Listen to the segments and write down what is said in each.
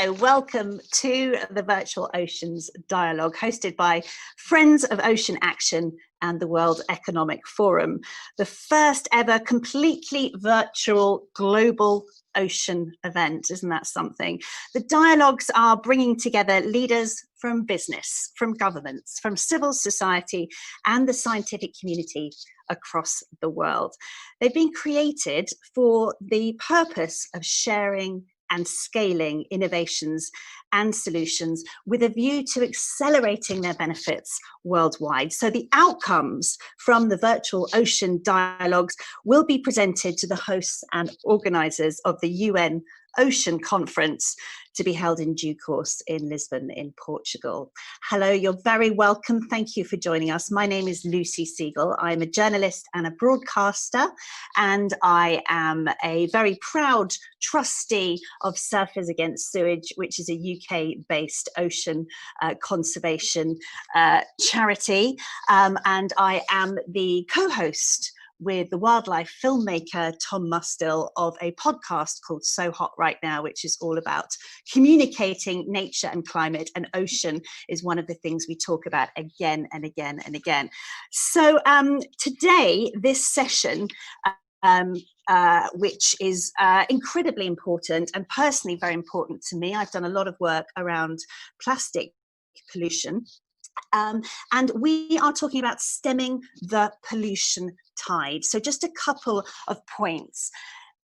Hello, welcome to the Virtual Oceans Dialogue, hosted by Friends of Ocean Action and the World Economic Forum, the first ever completely virtual global ocean event. Isn't that something? The dialogues are bringing together leaders from business, from governments, from civil society, and the scientific community across the world. They've been created for the purpose of sharing and scaling innovations and solutions with a view to accelerating their benefits worldwide. So the outcomes from the virtual ocean dialogues will be presented to the hosts and organisers of the UN Ocean Conference to be held in due course in Lisbon in Portugal. Hello, you're very welcome. Thank you for joining us. My name is Lucy Siegel. I'm a journalist and a broadcaster, and I am a very proud trustee of Surfers Against Sewage, which is a UK-based ocean conservation charity. And I am the co-host with the wildlife filmmaker Tom Mustill of a podcast called So Hot Right Now, which is all about communicating nature and climate, and ocean is one of the things we talk about again and again and again. So today, this session, which is incredibly important and personally very important to me. I've done a lot of work around plastic pollution. And we are talking about stemming the pollution tide. So just a couple of points.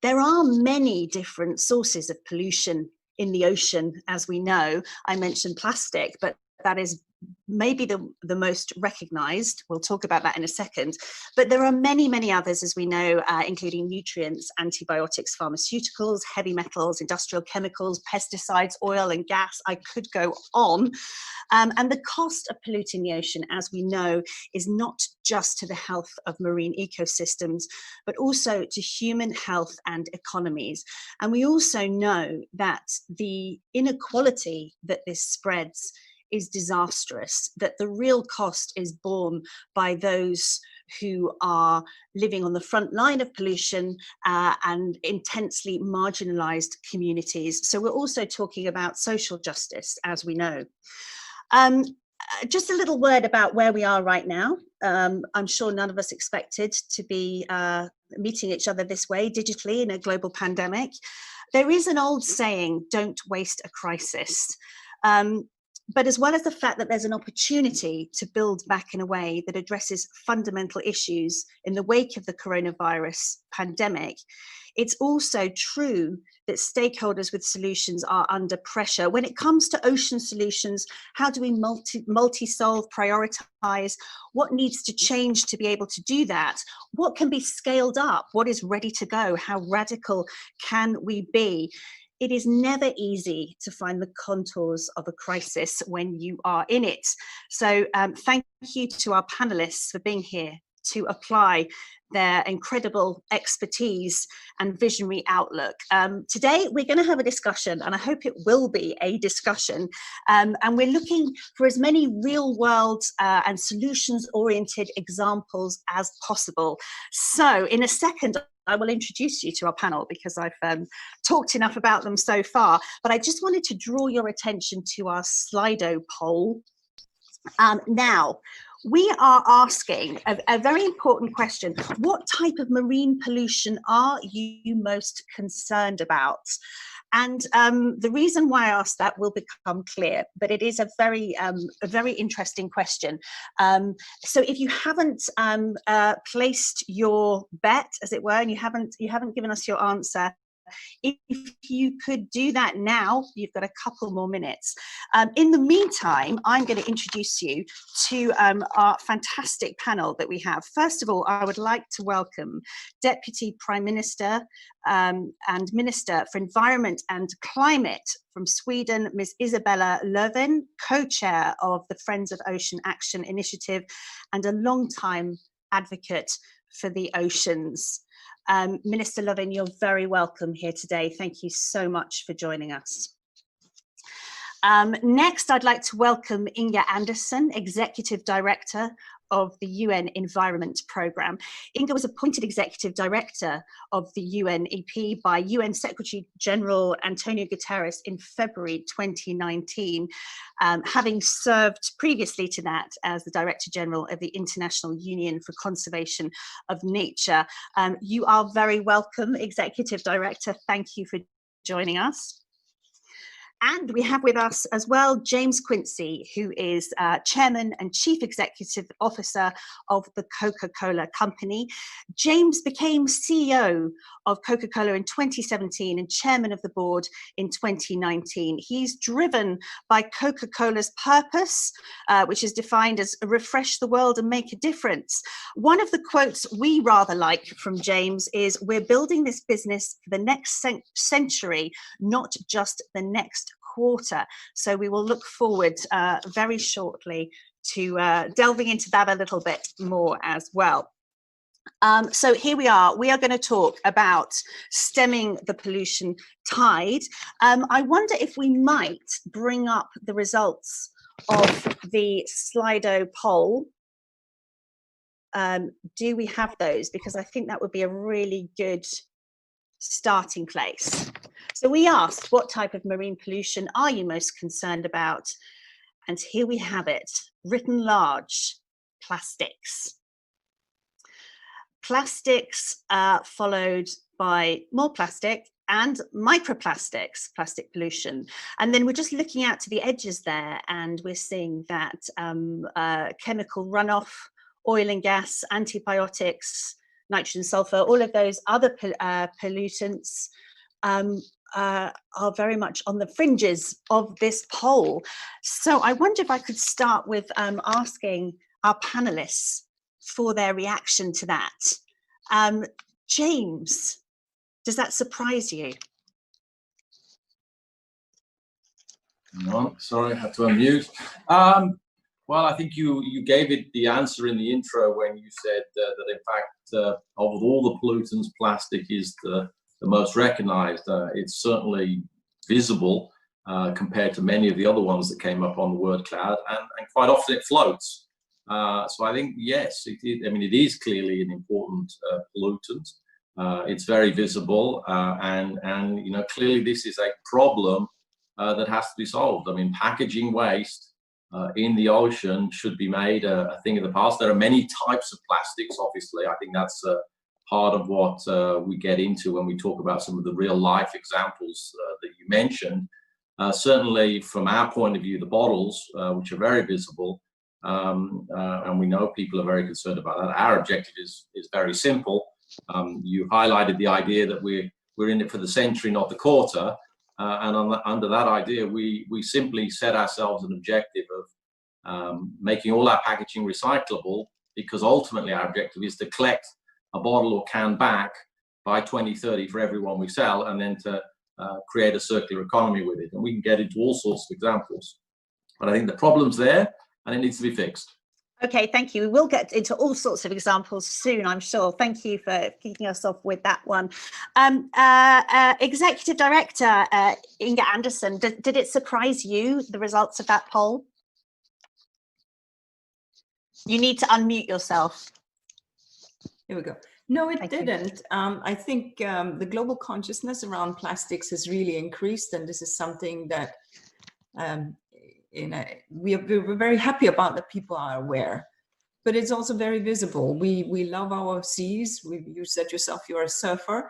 There are many different sources of pollution in the ocean, as we know. I mentioned plastic, but that is maybe the most recognized. We'll talk about that in a second. But there are many, many others, as we know, including nutrients, antibiotics, pharmaceuticals, heavy metals, industrial chemicals, pesticides, oil and gas. I could go on. And the cost of polluting the ocean, as we know, is not just to the health of marine ecosystems, but also to human health and economies. And we also know that the inequality that this spreads is disastrous, that the real cost is borne by those who are living on the front line of pollution and intensely marginalized communities. So we're also talking about social justice, as we know. Just a little word about where we are right now. I'm sure none of us expected to be meeting each other this way digitally in a global pandemic. There is an old saying, don't waste a crisis. But as well as the fact that there's an opportunity to build back in a way that addresses fundamental issues in the wake of the coronavirus pandemic, it's also true that stakeholders with solutions are under pressure. When it comes to ocean solutions, how do we multi-solve, prioritize? What needs to change to be able to do that? What can be scaled up? What is ready to go? How radical can we be? It is never easy to find the contours of a crisis when you are in it. So thank you to our panelists for being here to apply their incredible expertise and visionary outlook. Today, we're going to have a discussion, and I hope it will be a discussion. And we're looking for as many real world and solutions-oriented examples as possible. So in a second, I will introduce you to our panel because I've talked enough about them so far, but I just wanted to draw your attention to our Slido poll. Now, we are asking a very important question. What type of marine pollution are you most concerned about? And the reason why I asked that will become clear, but it is a very interesting question. So if you haven't placed your bet, as it were, and you haven't given us your answer, if you could do that now, you've got a couple more minutes. In the meantime, I'm going to introduce you to our fantastic panel that we have. First of all, I would like to welcome Deputy Prime Minister and Minister for Environment and Climate from Sweden, Ms. Isabella Lövin, co-chair of the Friends of Ocean Action Initiative and a long-time advocate for the oceans. Minister Lövin, you're very welcome here today. Thank you so much for joining us. Next, I'd like to welcome Inga Andersson, Executive Director of the UN Environment Programme. Inga was appointed Executive Director of the UNEP by UN Secretary General Antonio Guterres in February 2019, having served previously to that as the Director General of the International Union for Conservation of Nature. You are very welcome, Executive Director. Thank you for joining us. And we have with us as well James Quincy, who is Chairman and Chief Executive Officer of the Coca-Cola Company. James became CEO of Coca-Cola in 2017 and Chairman of the Board in 2019. He's driven by Coca-Cola's purpose, which is defined as refresh the world and make a difference. One of the quotes we rather like from James is, "We're building this business for the next century, not just the next quarter." So we will look forward very shortly to delving into that a little bit more as well. So here we are going to talk about stemming the pollution tide. I wonder if we might bring up the results of the Slido poll. Do we have those? Because I think that would be a really good starting place. So we asked, what type of marine pollution are you most concerned about? And here we have it, written large: plastics. Plastics, followed by more plastic and microplastics, plastic pollution. And then we're just looking out to the edges there, and we're seeing that chemical runoff, oil and gas, antibiotics, nitrogen, sulfur, all of those other pollutants are very much on the fringes of this poll. So I wonder if I could start with asking our panelists for their reaction to that. James, does that surprise you? No, sorry, I had to unmute. Well, I think you gave it the answer in the intro when you said that in fact, of all the pollutants, plastic is the most recognized. It's certainly visible compared to many of the other ones that came up on the word cloud, and quite often it floats. So I think, yes, it is clearly an important pollutant. It's very visible, and clearly this is a problem that has to be solved. I mean, packaging waste in the ocean should be made a thing of the past. There are many types of plastics, obviously. I think that's part of what we get into when we talk about some of the real life examples that you mentioned. Certainly from our point of view, the bottles, which are very visible, and we know people are very concerned about that. Our objective is very simple. You highlighted the idea that we're in it for the century, not the quarter. And under that idea, we simply set ourselves an objective of making all our packaging recyclable, because ultimately our objective is to collect a bottle or can back by 2030 for everyone we sell, and then to create a circular economy with it. And we can get into all sorts of examples. But I think the problem's there, and it needs to be fixed. Okay, thank you. We will get into all sorts of examples soon, I'm sure. Thank you for kicking us off with that one. Executive Director Inga Anderson, did it surprise you, the results of that poll? You need to unmute yourself. Here we go. No, it didn't. I think the global consciousness around plastics has really increased, and this is something that we're very happy about, that people are aware, but it's also very visible. We love our seas. You said yourself, you're a surfer.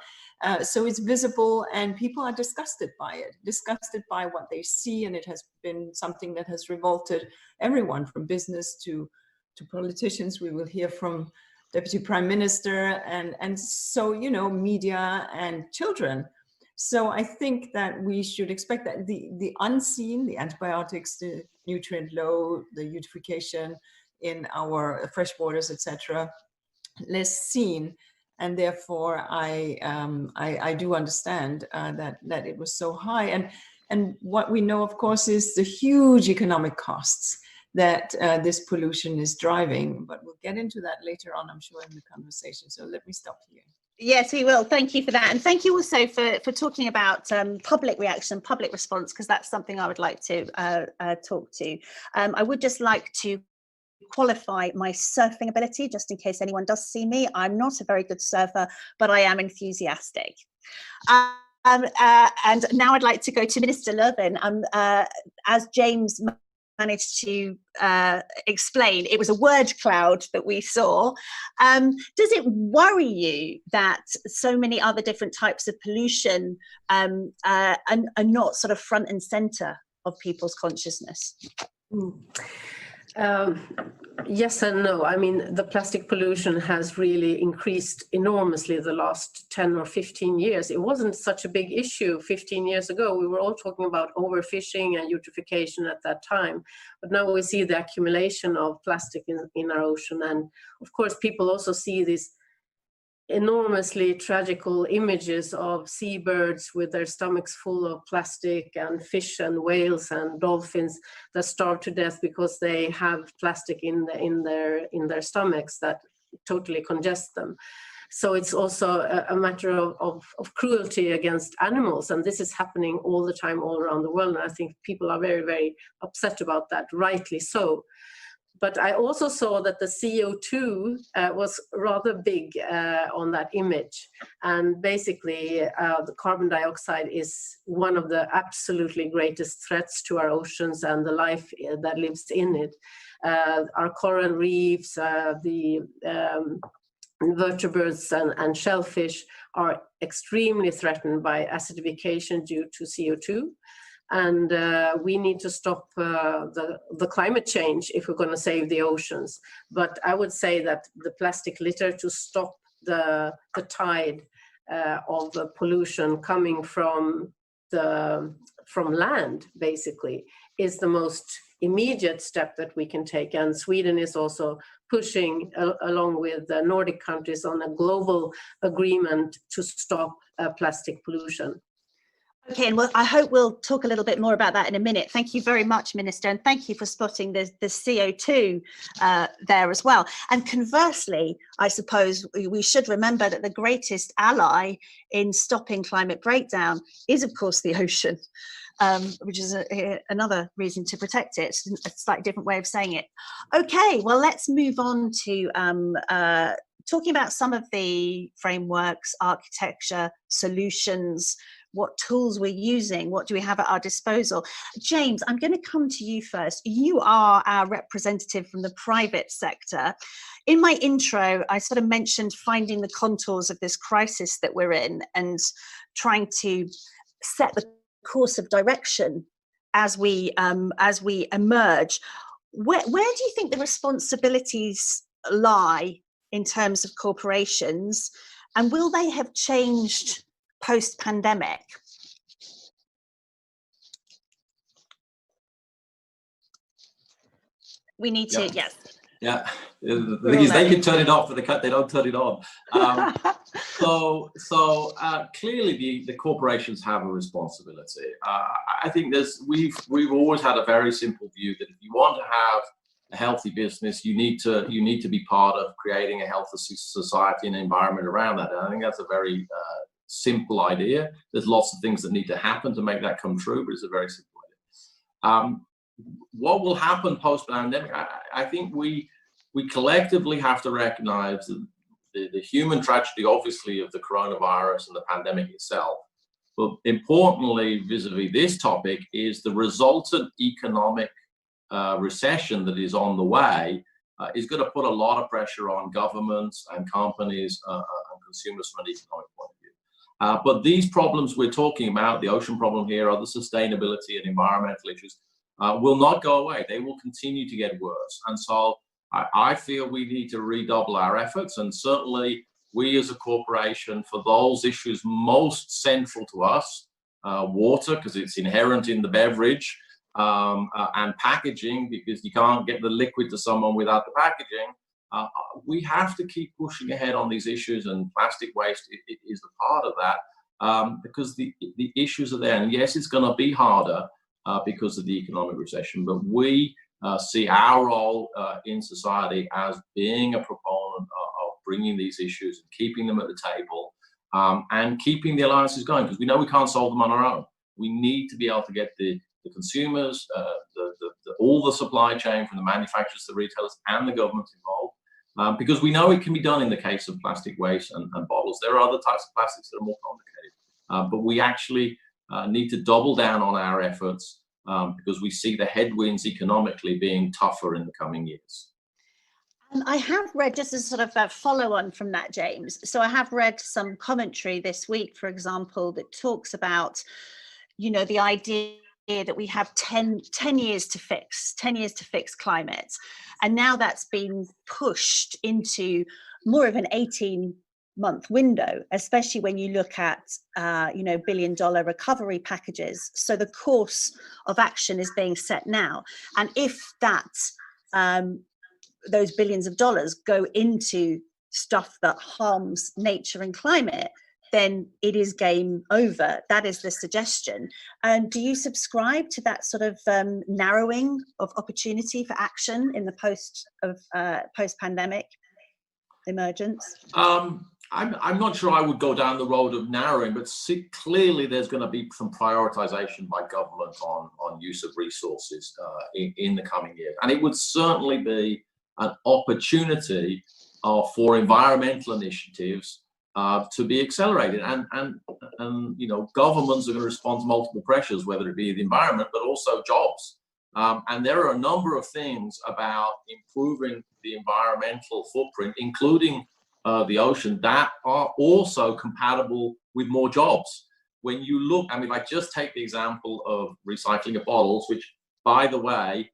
So it's visible, and people are disgusted by it, disgusted by what they see. And it has been something that has revolted everyone, from business to politicians. We will hear from Deputy Prime Minister and so, media and children. So I think that we should expect that the unseen, the antibiotics, the nutrient load, the eutrophication in our fresh waters, etc., less seen. And therefore, I do understand that it was so high. And what we know, of course, is the huge economic costs that this pollution is driving. But we'll get into that later on, I'm sure, in the conversation. So let me stop here. Yes, we will. Thank you for that. And thank you also for talking about public reaction, public response, because that's something I would like to talk to. I would just like to qualify my surfing ability, just in case anyone does see me. I'm not a very good surfer, but I am enthusiastic. And now I'd like to go to Minister Lövin. As James managed to explain, it was a word cloud that we saw. Does it worry you that so many other different types of pollution are not sort of front and center of people's consciousness? Yes and no. I mean, the plastic pollution has really increased enormously the last 10 or 15 years. It wasn't such a big issue 15 years ago. We were all talking about overfishing and eutrophication at that time. But now we see the accumulation of plastic in our ocean. And of course, people also see these enormously tragical images of seabirds with their stomachs full of plastic, and fish and whales and dolphins that starve to death because they have plastic in their stomachs that totally congest them. So it's also a matter of cruelty against animals, and this is happening all the time all around the world, and I think people are very, very upset about that, rightly so. But I also saw that the CO2 was rather big on that image. And basically, the carbon dioxide is one of the absolutely greatest threats to our oceans and the life that lives in it. Our coral reefs, the vertebrates and shellfish are extremely threatened by acidification due to CO2. And we need to stop the climate change if we're going to save the oceans. But I would say that the plastic litter, to stop the tide of pollution coming from land, basically, is the most immediate step that we can take. And Sweden is also pushing, along with the Nordic countries, on a global agreement to stop plastic pollution. Okay, and well, I hope we'll talk a little bit more about that in a minute. Thank you very much, Minister, and thank you for spotting the CO2 there as well. And conversely, I suppose we should remember that the greatest ally in stopping climate breakdown is, of course, the ocean, which is another reason to protect it. A slightly different way of saying it. Okay, well, let's move on to talking about some of the frameworks, architecture, solutions, what tools we're using, what do we have at our disposal. James, I'm going to come to you first. You are our representative from the private sector. In my intro, I sort of mentioned finding the contours of this crisis that we're in and trying to set the course of direction as we emerge. Where do you think the responsibilities lie in terms of corporations, and will they have changed post-pandemic? We need to, yes. Yeah, the thing is, they can turn it off, but they don't turn it on. So clearly, the corporations have a responsibility. I think we've always had a very simple view that if you want to have a healthy business, you need to be part of creating a healthy society and environment around that. And I think that's a very simple idea. There's lots of things that need to happen to make that come true, but it's a very simple idea. What will happen post-pandemic? I think we collectively have to recognize the human tragedy, obviously, of the coronavirus and the pandemic itself. But importantly, vis-a-vis this topic, is the resultant economic recession that is on the way is going to put a lot of pressure on governments and companies and consumers from an economic point of view. But these problems we're talking about, the ocean problem here, other sustainability and environmental issues, will not go away. They will continue to get worse. And so I feel we need to redouble our efforts, and certainly we as a corporation, for those issues most central to us, water, because it's inherent in the beverage, and packaging, because you can't get the liquid to someone without the packaging. We have to keep pushing ahead on these issues, and plastic waste is a part of that, because the issues are there. And yes, it's going to be harder because of the economic recession, but we see our role in society as being a proponent of bringing these issues and keeping them at the table, and keeping the alliances going, because we know we can't solve them on our own. We need to be able to get the consumers, the all the supply chain from the manufacturers to the retailers and the government involved, because we know it can be done in the case of plastic waste and bottles. There are other types of plastics that are more complicated, but we actually need to double down on our efforts because we see the headwinds economically being tougher in the coming years. I have read, just as sort of a follow-on from that, James, so I have read some commentary this week, for example, that talks about, you know, the idea that we have 10 years to fix climate. And now that's been pushed into more of an 18-month window, especially when you look at, you know, billion-dollar recovery packages. So the course of action is being set now. And if that, those billions of dollars go into stuff that harms nature and climate, then it is game over. That is the suggestion. And do you subscribe to that sort of narrowing of opportunity for action in the post-pandemic emergence? I'm not sure I would go down the road of narrowing, but clearly there's going to be some prioritization by government on use of resources in the coming years. And it would certainly be an opportunity for environmental initiatives to be accelerated, and you know, governments are going to respond to multiple pressures, whether it be the environment but also jobs. And there are a number of things about improving the environmental footprint, including the ocean, that are also compatible with more jobs. When you look, I mean, if I just take the example of recycling of bottles, which, by the way,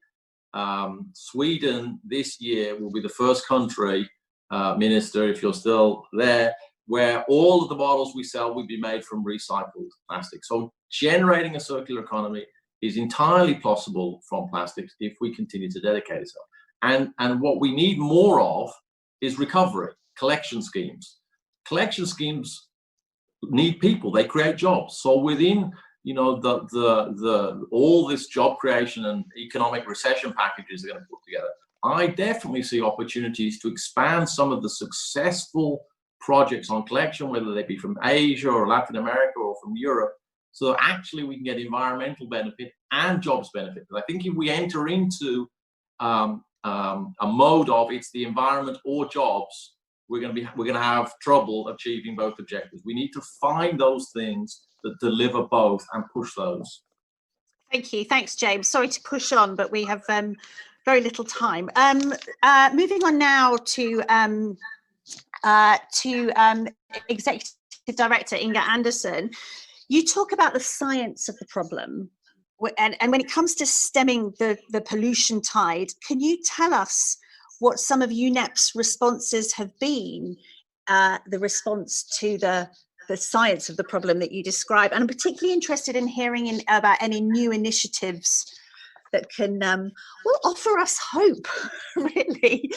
Sweden this year will be the first country, Minister, if you're still there, where all of the bottles we sell will be made from recycled plastic. So generating a circular economy is entirely possible from plastics if we continue to dedicate ourselves. And what we need more of is recovery, collection schemes. Collection schemes need people, they create jobs. So within, you know, the all this job creation and economic recession packages they're going to put together, I definitely see opportunities to expand some of the successful projects on collection, whether they be from Asia or Latin America or from Europe, so that actually we can get environmental benefit and jobs benefit. Because I think if we enter into a mode of it's the environment or jobs, we're going to have trouble achieving both objectives. We need to find those things that deliver both and push those. Thank you. Thanks, James. Sorry to push on, but we have very little time. Moving on now to Executive Director Inga Andersson. You talk about the science of the problem, and when it comes to stemming the pollution tide, can you tell us what some of UNEP's responses have been, the response to the science of the problem that you describe? And I'm particularly interested in hearing about any new initiatives that can offer us hope, really.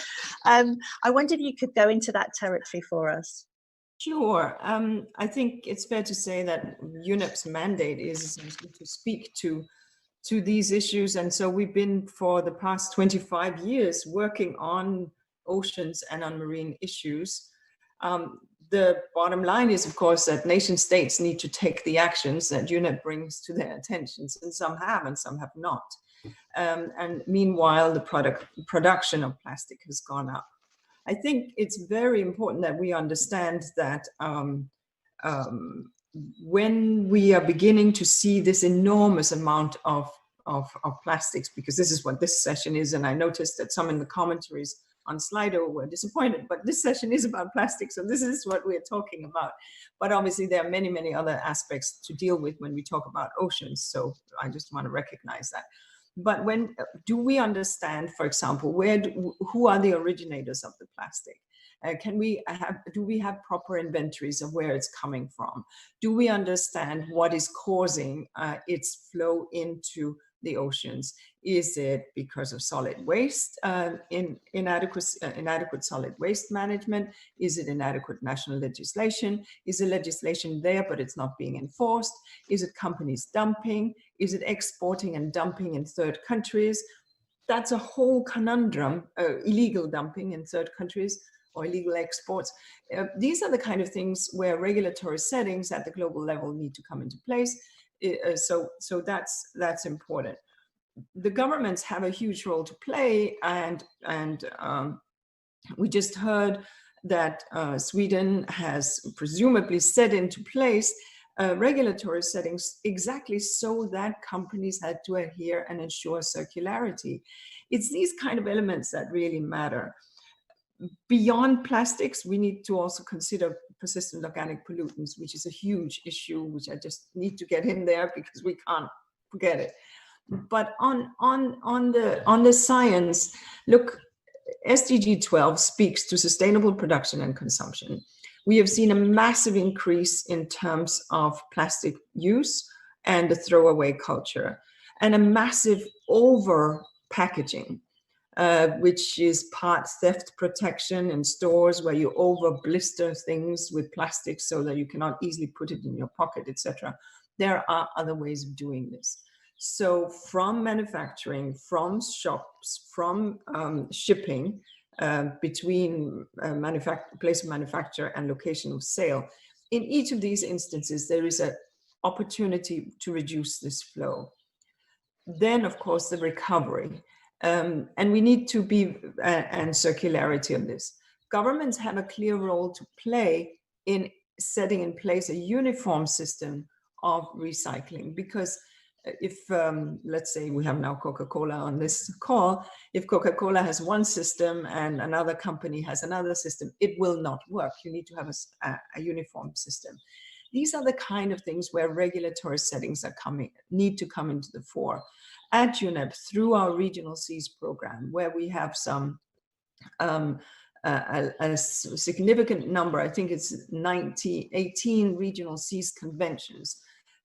I wonder if you could go into that territory for us. Sure. I think it's fair to say that UNEP's mandate is essentially to speak to these issues. And so we've been, for the past 25 years, working on oceans and on marine issues. The bottom line is, of course, that nation states need to take the actions that UNEP brings to their attentions, and some have and some have not. And meanwhile, the production of plastic has gone up. I think it's very important that we understand that when we are beginning to see this enormous amount of plastics, because this is what this session is, and I noticed that some in the commentaries on Slido were disappointed, but this session is about plastic, so this is what we're talking about. But obviously there are many, many other aspects to deal with when we talk about oceans, so I just want to recognize that. But when do we understand, for example, who are the originators of the plastic? Do we have proper inventories of where it's coming from? Do we understand what is causing its flow into the oceans? Is it because of solid waste, inadequate solid waste management? Is it inadequate national legislation? Is the legislation there but it's not being enforced? Is it companies dumping? Is it exporting and dumping in third countries? That's a whole conundrum, illegal dumping in third countries or illegal exports. These are the kind of things where regulatory settings at the global level need to come into place. So that's important. the governments have a huge role to play, and we just heard that Sweden has presumably set into place regulatory settings exactly so that companies had to adhere and ensure circularity. It's these kind of elements that really matter. Beyond plastics, we need to also consider persistent organic pollutants, which is a huge issue, which I just need to get in there because we can't forget it. But on the science, look, SDG 12 speaks to sustainable production and consumption. We have seen a massive increase in terms of plastic use and the throwaway culture, and a massive over packaging, which is part theft protection in stores where you over blister things with plastic so that you cannot easily put it in your pocket, etc. There are other ways of doing this. So from manufacturing, from shops, from shipping, between place of manufacture and location of sale, in each of these instances, there is an opportunity to reduce this flow. Then, of course, the recovery. And we need to be, and circularity of this. Governments have a clear role to play in setting in place a uniform system of recycling, because if, let's say we have now Coca-Cola on this call, if Coca-Cola has one system and another company has another system, it will not work. You need to have a uniform system. These are the kind of things where regulatory settings are need to come into the fore. At UNEP, through our Regional Seas program, where we have some a significant number, I think it's 18 regional seas conventions,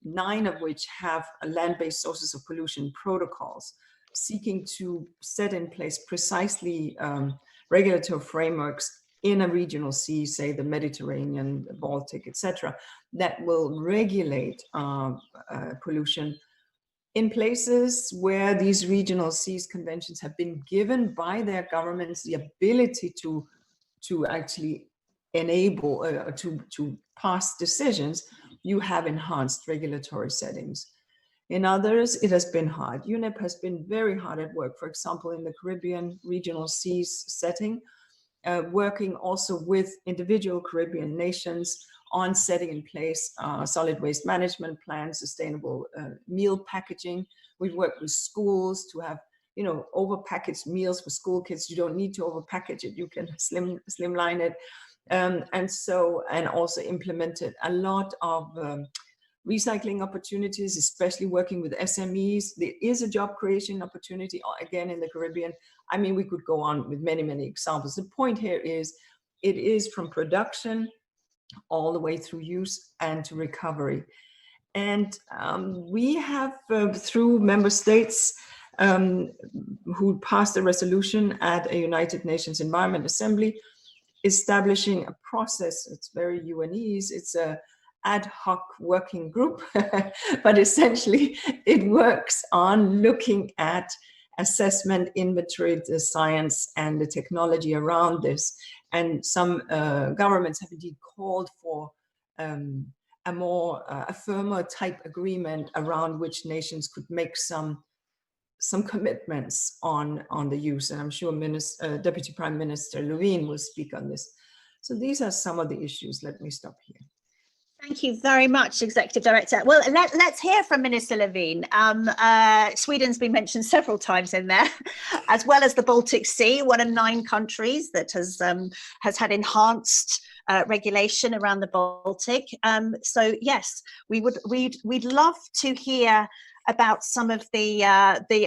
9 of which have land-based sources of pollution protocols, seeking to set in place precisely regulatory frameworks in a regional sea, say the Mediterranean, the Baltic, etc., that will regulate pollution in places where these regional seas conventions have been given by their governments the ability to actually enable, to pass decisions. You have enhanced regulatory settings. In others, it has been hard. UNEP has been very hard at work, for example, in the Caribbean regional seas setting, working also with individual Caribbean nations on setting in place solid waste management plans, sustainable meal packaging. We've worked with schools to have, over-packaged meals for school kids. You don't need to over-package it. You can slimline it. And also implemented a lot of recycling opportunities, especially working with SMEs. There is a job creation opportunity, again, in the Caribbean. I mean, we could go on with many, many examples. The point here is, it is from production all the way through use and to recovery. And we have, through member states who passed a resolution at a United Nations Environment Assembly, establishing a process. It's very UNES. It's a ad hoc working group, but essentially it works on looking at assessment, inventory, the science and the technology around this. And some governments have indeed called for a firmer type agreement around which nations could make some commitments on the use. And I'm sure Deputy Prime Minister Lövin will speak on this. So these are some of the issues. Let me stop here. Thank you very much, Executive Director. Well, let's hear from Minister Lövin. Sweden's been mentioned several times in there, as well as the Baltic Sea, one of 9 countries that has had enhanced regulation around the Baltic. So yes, we'd love to hear about some of the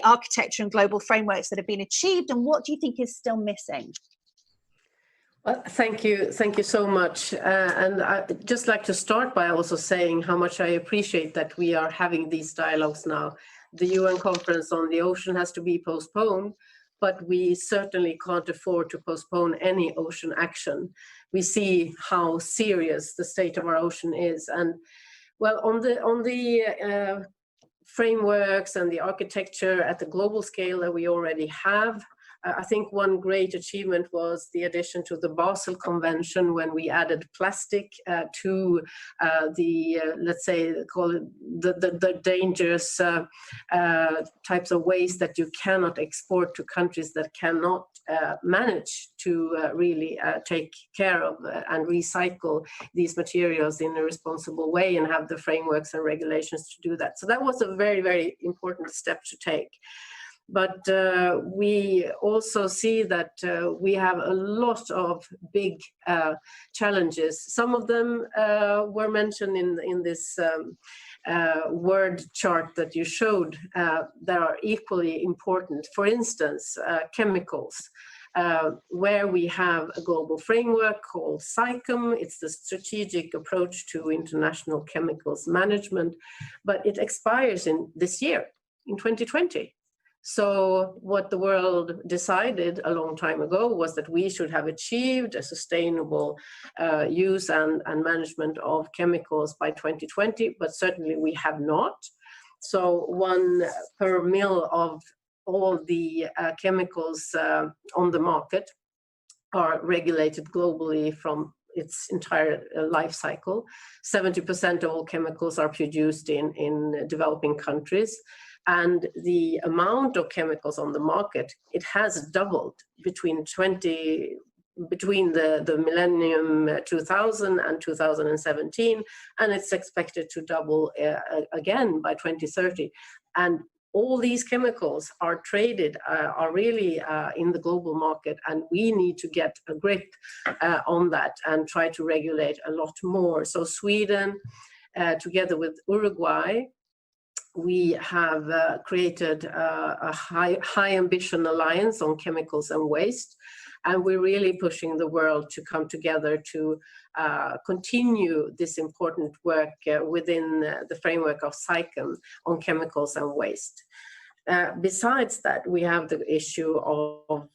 architecture and global frameworks that have been achieved, and what do you think is still missing? Well, thank you so much. And I'd just like to start by also saying how much I appreciate that we are having these dialogues now. The UN conference on the ocean has to be postponed, but we certainly can't afford to postpone any ocean action. We see how serious the state of our ocean is. And well, on the frameworks and the architecture at the global scale that we already have, I think one great achievement was the addition to the Basel Convention, when we added plastic to let's say, call it the dangerous types of waste that you cannot export to countries that cannot manage to really take care of and recycle these materials in a responsible way and have the frameworks and regulations to do that. So that was a very, very important step to take. But we also see that we have a lot of big challenges. Some of them were mentioned in this word chart that you showed that are equally important. For instance, chemicals, where we have a global framework called SAICM. It's the Strategic Approach to International Chemicals Management, but it expires in this year, in 2020. So what the world decided a long time ago was that we should have achieved a sustainable use and management of chemicals by 2020, but certainly we have not. So 1 per mil of all the chemicals on the market are regulated globally from its entire life cycle. 70% of all chemicals are produced in developing countries. And the amount of chemicals on the market, it has doubled between the millennium 2000 and 2017, and it's expected to double again by 2030. And all these chemicals are traded, are really in the global market, and we need to get a grip on that and try to regulate a lot more. So Sweden, together with Uruguay, we have created a high ambition alliance on chemicals and waste, and we're really pushing the world to come together to continue this important work within the framework of SAICM on chemicals and waste. Besides that, we have the issue of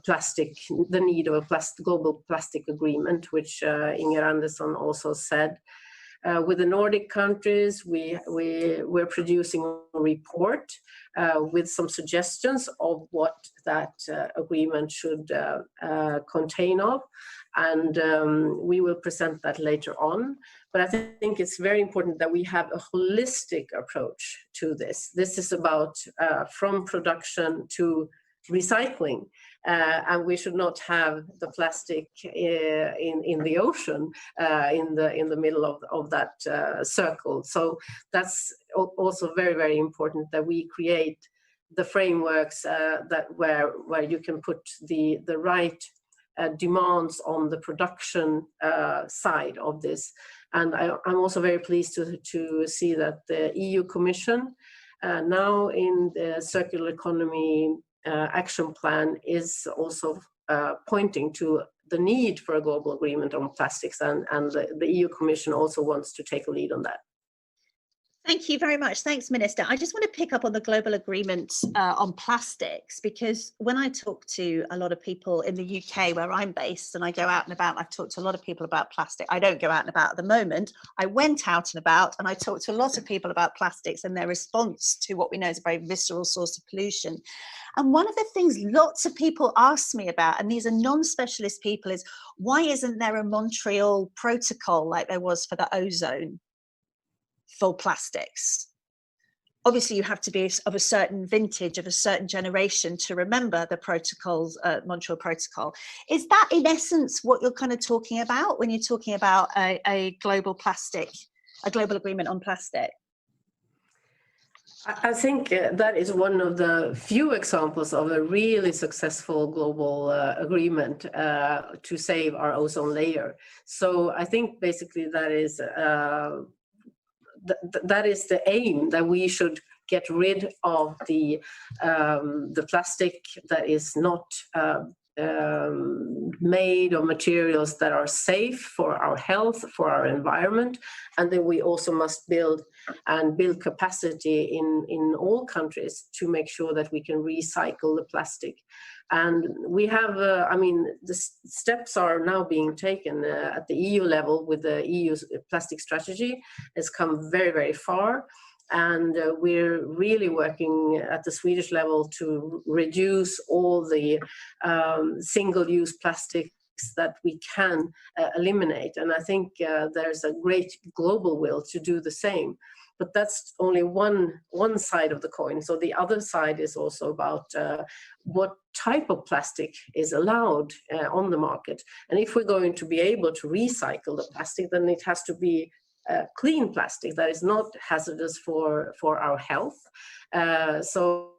plastic, the need of a global plastic agreement, which Inger Andersson also said. With the Nordic countries, we're producing a report with some suggestions of what that agreement should contain of, and we will present that later on. But I think it's very important that we have a holistic approach to this. This is about from production to recycling. And we should not have the plastic in the ocean in the middle of that circle. So that's also very, very important that we create the frameworks that where you can put the right demands on the production side of this. And I'm also very pleased to see that the EU Commission now in the circular economy action plan is also pointing to the need for a global agreement on plastics, and the EU Commission also wants to take a lead on that. Thank you very much. Thanks, Minister. I just want to pick up on the global agreement on plastics, because when I talk to a lot of people in the UK where I'm based and I go out and about, I've talked to a lot of people about plastic. I don't go out and about at the moment. I went out and about and I talked to a lot of people about plastics and their response to what we know is a very visceral source of pollution. And one of the things lots of people ask me about, and these are non-specialist people, is why isn't there a Montreal protocol like there was for the ozone for plastics? Obviously, you have to be of a certain vintage, of a certain generation to remember the protocols, Montreal Protocol. Is that in essence what you're kind of talking about when you're talking about a global agreement on plastic? I think that is one of the few examples of a really successful global agreement to save our ozone layer. So I think basically that is the aim, that we should get rid of the plastic that is not made of materials that are safe for our health, for our environment, and then we also must build capacity in all countries to make sure that we can recycle the plastic. And we have, the steps are now being taken at the EU level with the EU's plastic strategy. It's come very, very far. And we're really working at the Swedish level to reduce all the single-use plastics that we can eliminate. And I think there's a great global will to do the same. But that's only one side of the coin. So the other side is also about what type of plastic is allowed on the market. And if we're going to be able to recycle the plastic, then it has to be clean plastic that is not hazardous for our health. So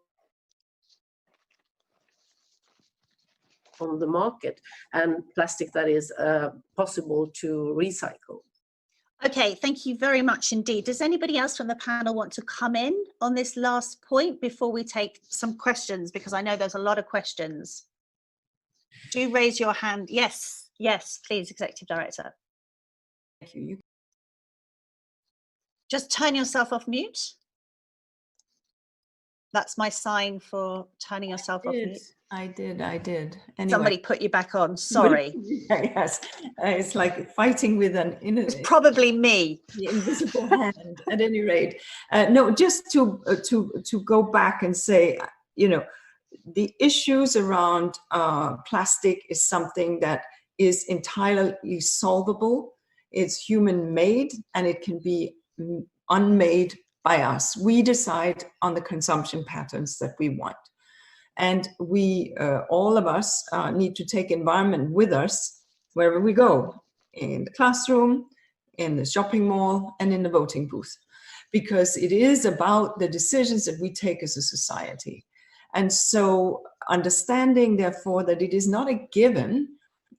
on the market, and plastic that is possible to recycle. Okay, thank you very much indeed. Does anybody else from the panel want to come in on this last point before we take some questions? Because I know there's a lot of questions. Do raise your hand. Yes, yes, please, Executive Director. Thank you. Just turn yourself off mute. That's my sign for turning yourself off mute. I did. Anyway. Somebody put you back on, sorry. Yes, it's like fighting with It's probably me. The invisible hand, at any rate. No, just to go back and say, you know, the issues around plastic is something that is entirely solvable. It's human-made, and it can be unmade by us. We decide on the consumption patterns that we want. And we, all of us, need to take environment with us wherever we go, in the classroom, in the shopping mall, and in the voting booth, because it is about the decisions that we take as a society. And so understanding, therefore, that it is not a given,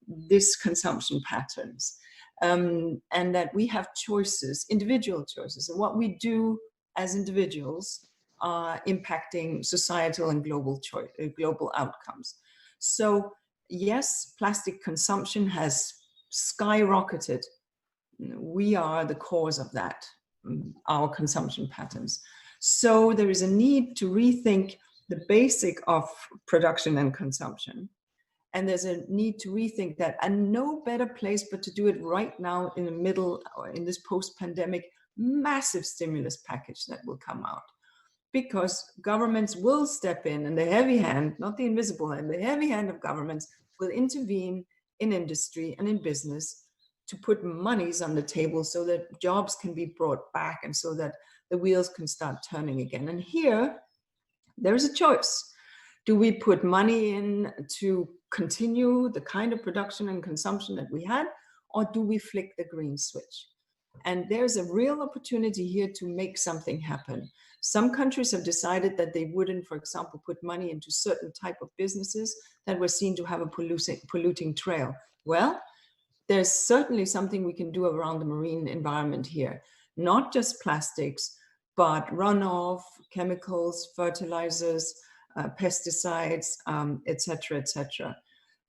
this consumption patterns, and that we have choices, individual choices, and what we do as individuals impacting societal and global outcomes. So yes, plastic consumption has skyrocketed. We are the cause of that, our consumption patterns. So there is a need to rethink the basic of production and consumption. And there's a need to rethink that, and no better place but to do it right now in the middle, or in this post-pandemic massive stimulus package that will come out. Because governments will step in, and the heavy hand, not the invisible hand, the heavy hand of governments will intervene in industry and in business to put monies on the table so that jobs can be brought back and so that the wheels can start turning again. And here, there is a choice. Do we put money in to continue the kind of production and consumption that we had, or do we flick the green switch? And there's a real opportunity here to make something happen. Some countries have decided that they wouldn't, for example, put money into certain type of businesses that were seen to have a polluting trail. Well, there's certainly something we can do around the marine environment here. Not just plastics, but runoff, chemicals, fertilizers, pesticides, et cetera,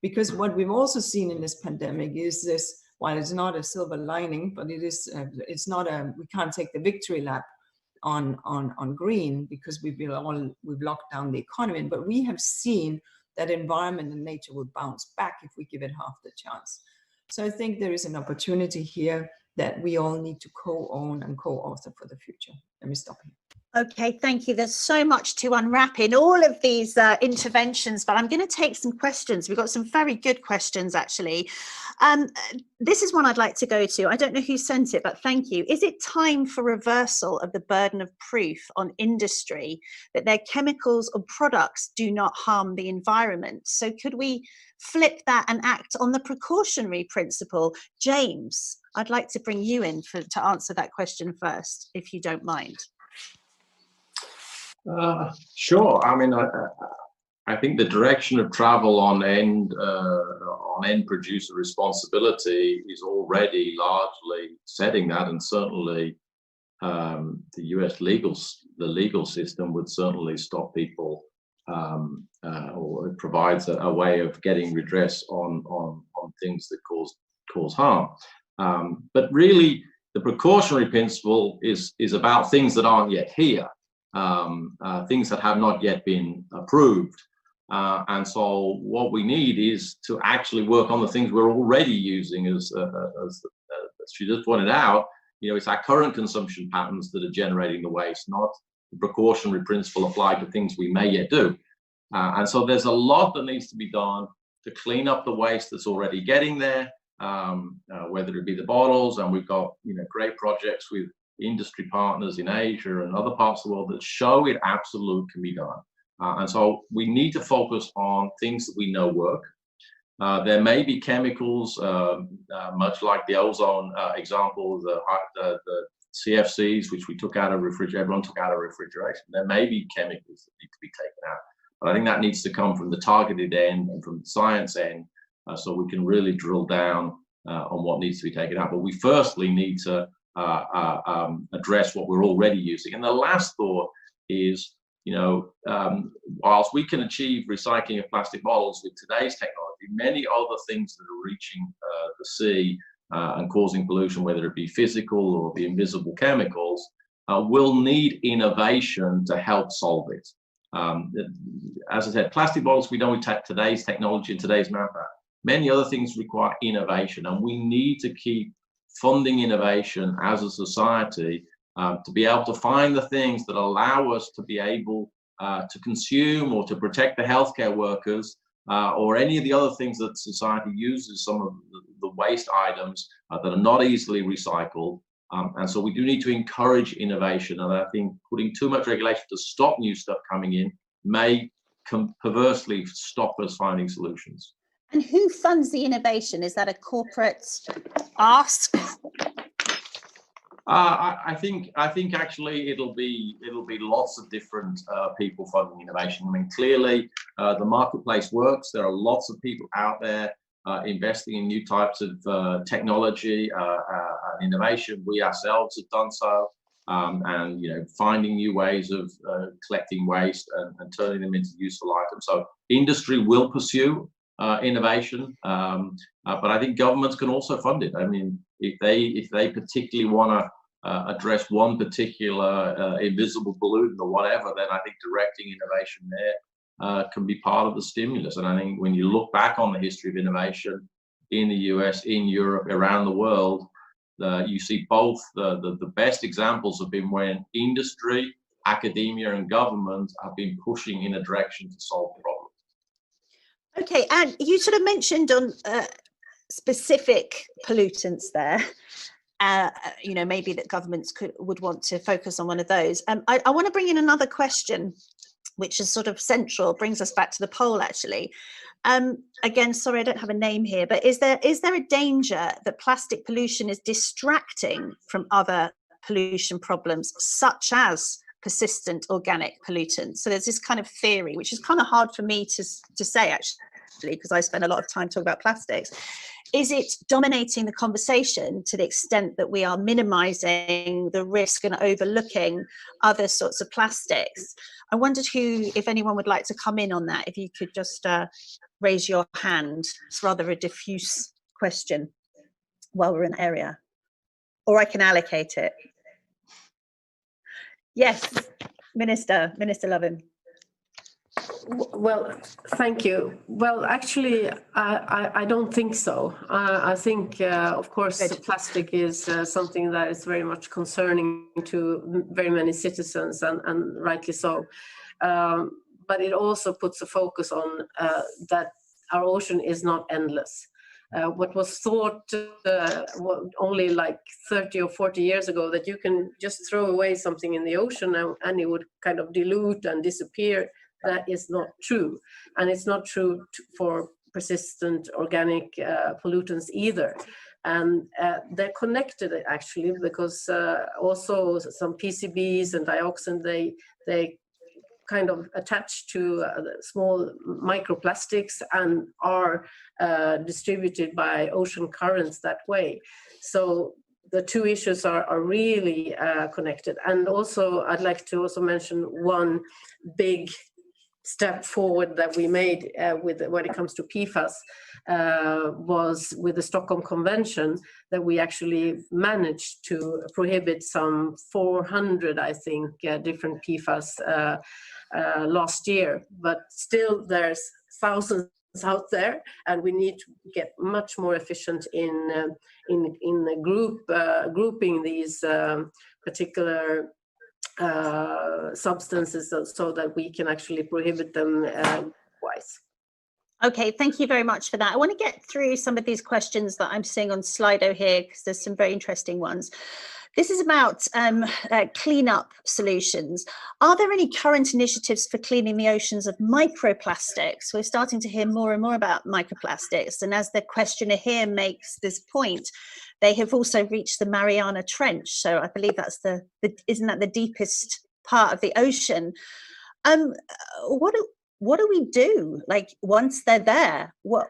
because what we've also seen in this pandemic is this, while it's not a silver lining, but it is, it's not a, we can't take the victory lap on green because we've locked down the economy, but we have seen that environment and nature will bounce back if we give it half the chance. So I think there is an opportunity here that we all need to co-own and co-author for the future. Let me stop here. Okay, thank you. There's so much to unwrap in all of these interventions, but I'm going to take some questions. We've got some very good questions, actually. This is one I'd like to go to. I don't know who sent it, but thank you. Is it time for reversal of the burden of proof on industry that their chemicals or products do not harm the environment? So could we flip that and act on the precautionary principle? James, I'd like to bring you in to answer that question first, if you don't mind. Sure. I mean, I think the direction of travel on end producer responsibility is already largely setting that, and certainly the U.S. legal system would certainly stop people, or it provides a way of getting redress on things that cause harm. But really, the precautionary principle is about things that aren't yet here. Things that have not yet been approved. And so what we need is to actually work on the things we're already using, as she just pointed out. it's our current consumption patterns that are generating the waste, not the precautionary principle applied to things we may yet do. And so there's a lot that needs to be done to clean up the waste that's already getting there, whether it be the bottles, and we've got great projects with industry partners in Asia and other parts of the world that show it absolutely can be done. And so we need to focus on things that we know work. There may be chemicals, much like the ozone example, the CFCs, which we took out of refrigeration. Everyone took out of refrigeration. There may be chemicals that need to be taken out. But I think that needs to come from the targeted end and from the science end, so we can really drill down on what needs to be taken out. But we firstly need to address what we're already using. And the last thought is, whilst we can achieve recycling of plastic bottles with today's technology, many other things that are reaching the sea and causing pollution, whether it be physical or the invisible chemicals, will need innovation to help solve it. As I said, plastic bottles, we know with today's technology and today's manpower. Many other things require innovation, and we need to keep funding innovation as a society to be able to find the things that allow us to be able to consume or to protect the healthcare workers or any of the other things that society uses, some of the waste items that are not easily recycled. And so we do need to encourage innovation. And I think putting too much regulation to stop new stuff coming in may perversely stop us finding solutions. And who funds the innovation? Is that a corporate ask? I think actually it'll be lots of different people funding innovation. I mean, clearly the marketplace works. There are lots of people out there investing in new types of technology and innovation. We ourselves have done so, and finding new ways of collecting waste and turning them into useful items. So industry will pursue innovation, but I think governments can also fund it. I mean, if they particularly want to address one particular invisible pollutant or whatever, then I think directing innovation there can be part of the stimulus. And I think when you look back on the history of innovation in the US, in Europe, around the world, you see both the best examples have been when industry, academia, and government have been pushing in a direction to solve the problem. Okay, and you sort of mentioned on specific pollutants there. Maybe that governments would want to focus on one of those. I want to bring in another question, which is sort of central, brings us back to the poll actually. Again, sorry, I don't have a name here, but is there a danger that plastic pollution is distracting from other pollution problems, such as persistent organic pollutants? So there's this kind of theory, which is kind of hard for me to say actually, because I spend a lot of time talking about plastics. Is it dominating the conversation to the extent that we are minimizing the risk and overlooking other sorts of plastics? I wondered if anyone would like to come in on that, if you could just raise your hand. It's rather a diffuse question while we're in the area, or I can allocate it. Yes, Minister Lovin. Well, thank you. Well, actually, I don't think so. I think, of course, plastic is something that is very much concerning to very many citizens, and rightly so. But it also puts a focus on that our ocean is not endless. What was thought only like 30 or 40 years ago, that you can just throw away something in the ocean and it would kind of dilute and disappear, that is not true. And it's not true for persistent organic pollutants either. And they're connected actually, because also some PCBs and dioxin, they kind of attach to small microplastics and are distributed by ocean currents that way. So the two issues are really connected. And also I'd like to also mention one big step forward that we made when it comes to PFAS was with the Stockholm Convention, that we actually managed to prohibit some 400, I think, different PFAS last year. But still there's thousands out there, and we need to get much more efficient in grouping these particular substances so that we can actually prohibit them twice. Okay, thank you very much for that. I want to get through some of these questions that I'm seeing on Slido here, because there's some very interesting ones. This is about cleanup solutions. Are there any current initiatives for cleaning the oceans of microplastics? We're starting to hear more and more about microplastics. And as the questioner here makes this point, they have also reached the Mariana Trench. So I believe that's isn't that the deepest part of the ocean? What do we do? Like, once they're there, what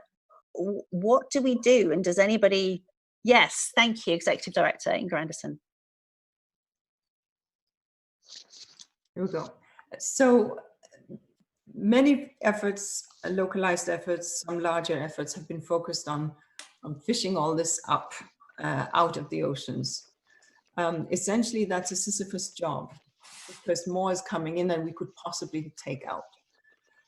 do we do? And does anybody? Yes, thank you, Executive Director Inga Anderson. Here we go. So many efforts, localized efforts, some larger efforts have been focused on fishing all this up out of the oceans. Essentially, that's a Sisyphus job, because more is coming in than we could possibly take out.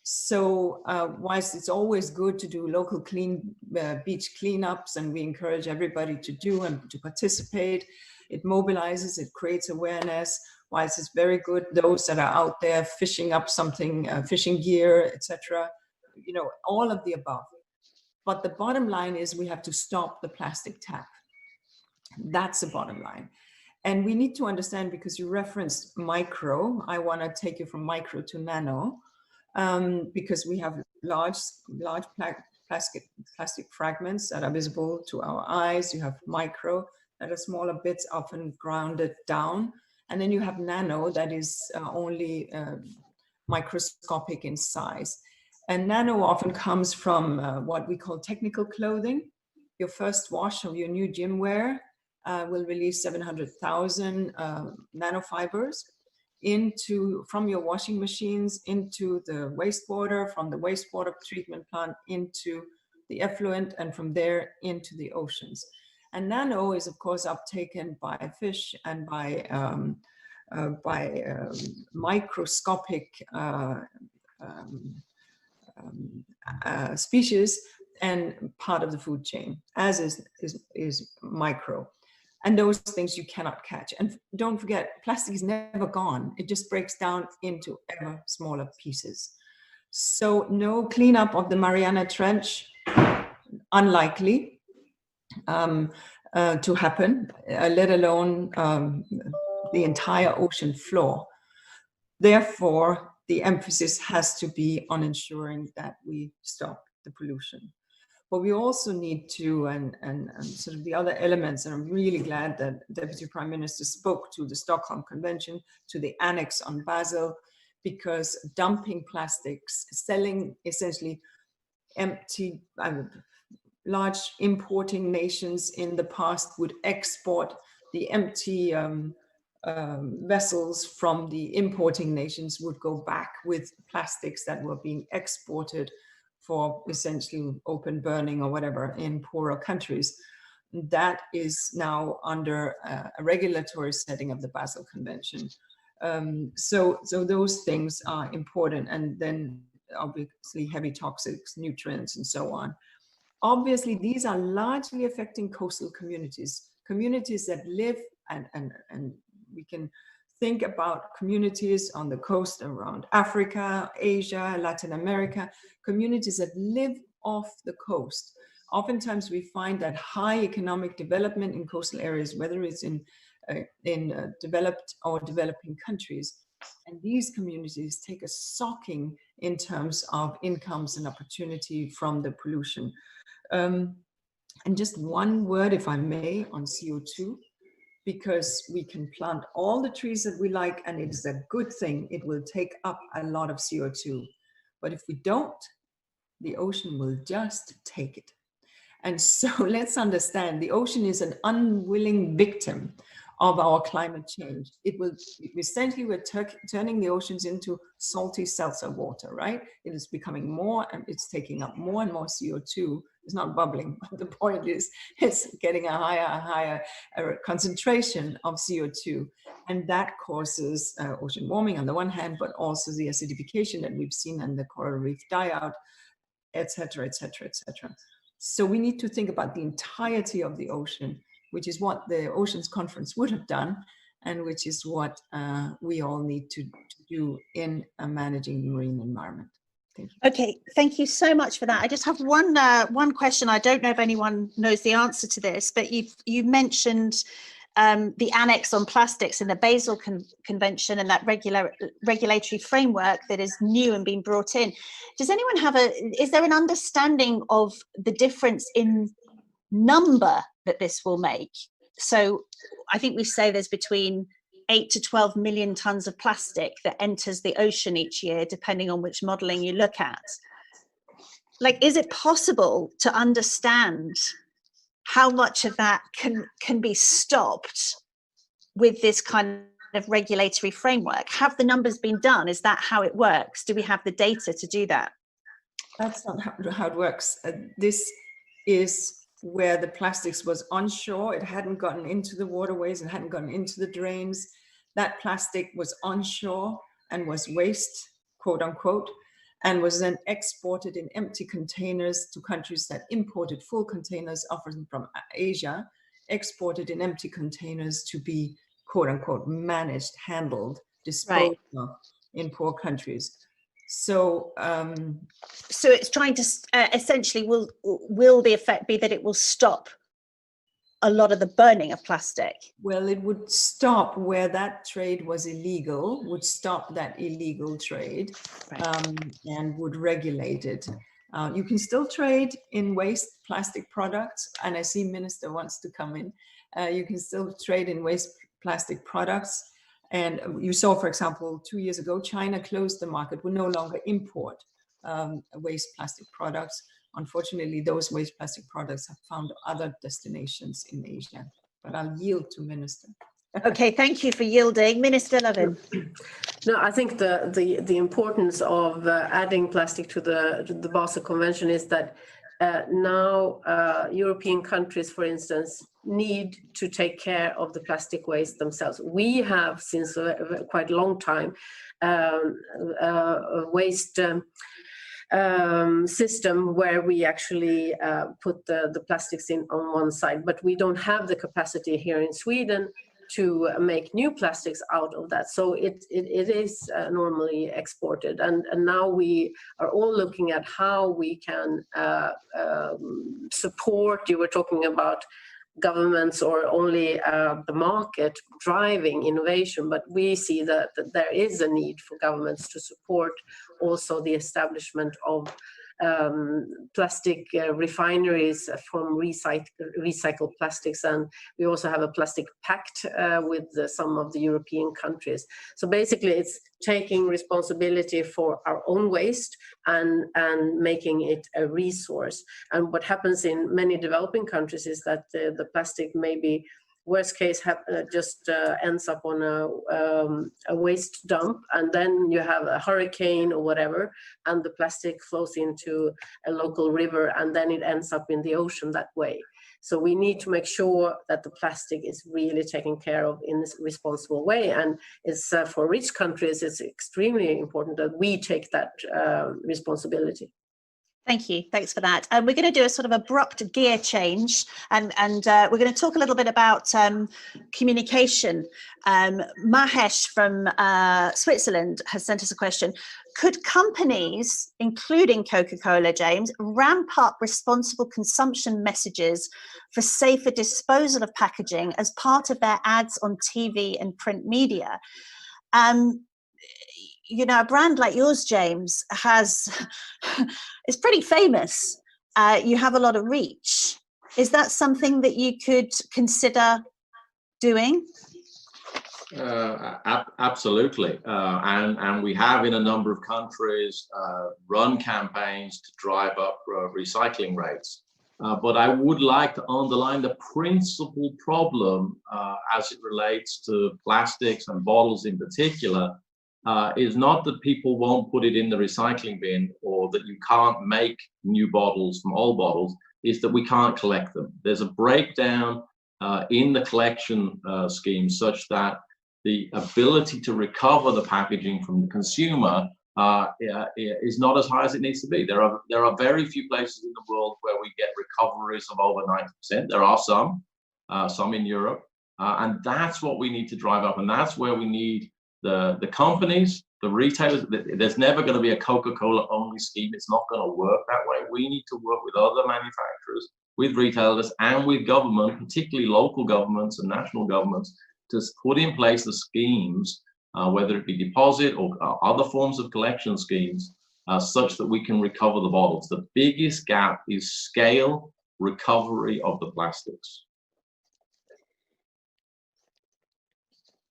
So whilst it's always good to do local beach cleanups, and we encourage everybody to do and to participate, it mobilizes, it creates awareness. Whilst it's very good, those that are out there fishing up something, fishing gear, etc., all of the above. But the bottom line is we have to stop the plastic tap. That's the bottom line. And we need to understand, because you referenced micro, I want to take you from micro to nano, because we have large plastic fragments that are visible to our eyes. You have micro, that are smaller bits, often grounded down. And then you have nano, that is only microscopic in size. And nano often comes from what we call technical clothing. Your first wash of your new gym wear will release 700,000 nanofibers from your washing machines into the wastewater, from the wastewater treatment plant into the effluent, and from there into the oceans. And nano is, of course, uptaken by fish and by microscopic species and part of the food chain, as is micro. And those things you cannot catch. And don't forget, plastic is never gone. It just breaks down into ever smaller pieces. So no cleanup of the Mariana Trench, unlikely to happen, let alone the entire ocean floor. Therefore, the emphasis has to be on ensuring that we stop the pollution. But we also need to, and sort of the other elements, and I'm really glad that Deputy Prime Minister spoke to the Stockholm Convention, to the Annex on Basel, because dumping plastics, selling essentially empty, large importing nations in the past would export the empty vessels from the importing nations, would go back with plastics that were being exported for essentially open burning or whatever in poorer countries. That is now under a regulatory setting of the Basel Convention. So those things are important. And then obviously heavy toxics, nutrients, and so on. Obviously, these are largely affecting coastal communities that live, and we can think about communities on the coast around Africa, Asia, Latin America, communities that live off the coast. Oftentimes we find that high economic development in coastal areas, whether it's in developed or developing countries, and these communities take a socking in terms of incomes and opportunity from the pollution. And just one word, if I may, on CO2. Because we can plant all the trees that we like, and it is a good thing. It will take up a lot of CO2. But if we don't, the ocean will just take it. And so let's understand, the ocean is an unwilling victim of our climate change. It will essentially, we're turning the oceans into salty seltzer water, right? It is becoming more, and it's taking up more and more CO2. It's not bubbling, but the point is it's getting a higher concentration of CO2. And that causes ocean warming on the one hand, but also the acidification that we've seen and the coral reef die out. etc., etc., etc. So we need to think about the entirety of the ocean, which is what the Oceans Conference would have done, and which is what we all need to do in managing the marine environment. Thank you. Okay, thank you so much for that. I just have one question. I don't know if anyone knows the answer to this, but you mentioned the annex on plastics in the Basel Convention and that regulatory framework that is new and being brought in. Does anyone have is there an understanding of the difference in number that this will make? So I think we say there's between 8 to 12 million tons of plastic that enters the ocean each year, depending on which modeling you look at. Like, is it possible to understand how much of that can be stopped with this kind of regulatory framework? Have the numbers been done? Is that how it works? Do we have the data to do that? That's not how it works. This is where the plastics was onshore. It hadn't gotten into the waterways and hadn't gotten into the drains. That plastic was onshore and was waste, quote unquote, and was then exported in empty containers to countries that imported full containers, often from Asia, exported in empty containers to be, quote unquote, managed, handled, disposed of in poor countries. So so it's trying to essentially will the effect be that it will stop a lot of the burning of plastic? Well, it would stop where that trade was illegal, would stop that illegal trade, and would regulate it. You can still trade in waste plastic products, and I see Minister wants to come in. You can still trade in waste plastic products. And you saw, for example, 2 years ago, China closed the market, would no longer import waste plastic products. Unfortunately, those waste plastic products have found other destinations in Asia. But I'll yield to Minister. Okay, thank you for yielding. Minister Lovin. No, I think the importance of adding plastic to the Basel Convention is that now European countries, for instance, need to take care of the plastic waste themselves. We have, since a quite long time, a waste system where we actually put the plastics in on one side, but we don't have the capacity here in Sweden to make new plastics out of that. So it is normally exported. And now we are all looking at how we can support. You were talking about governments or only the market driving innovation, but we see that there is a need for governments to support also the establishment of plastic refineries from recycled plastics, and we also have a plastic pact with some of the European countries. So basically it's taking responsibility for our own waste and making it a resource. And what happens in many developing countries is that the plastic maybe worst case just ends up on a waste dump, and then you have a hurricane or whatever, and the plastic flows into a local river, and then it ends up in the ocean that way. So we need to make sure that the plastic is really taken care of in this responsible way, and it's for rich countries it's extremely important that we take that responsibility. Thank you. Thanks for that. We're going to do a sort of abrupt gear change, and we're going to talk a little bit about communication. Mahesh from Switzerland has sent us a question. Could companies, including Coca-Cola, James, ramp up responsible consumption messages for safer disposal of packaging as part of their ads on TV and print media? You know, a brand like yours, James, is pretty famous. You have a lot of reach. Is that something that you could consider doing? Absolutely. And we have in a number of countries run campaigns to drive up recycling rates. But I would like to underline the principal problem as it relates to plastics and bottles in particular. Is not that people won't put it in the recycling bin or that you can't make new bottles from old bottles, is that we can't collect them. There's a breakdown in the collection scheme such that the ability to recover the packaging from the consumer is not as high as it needs to be. There are very few places in the world where we get recoveries of over 90%. There are some in Europe, and that's what we need to drive up. And that's where we need the companies, the retailers. There's never going to be a Coca-Cola only scheme. It's not going to work that way. We need to work with other manufacturers, with retailers, and with government, particularly local governments and national governments, to put in place the schemes, whether it be deposit or other forms of collection schemes, such that we can recover the bottles. The biggest gap is scale recovery of the plastics.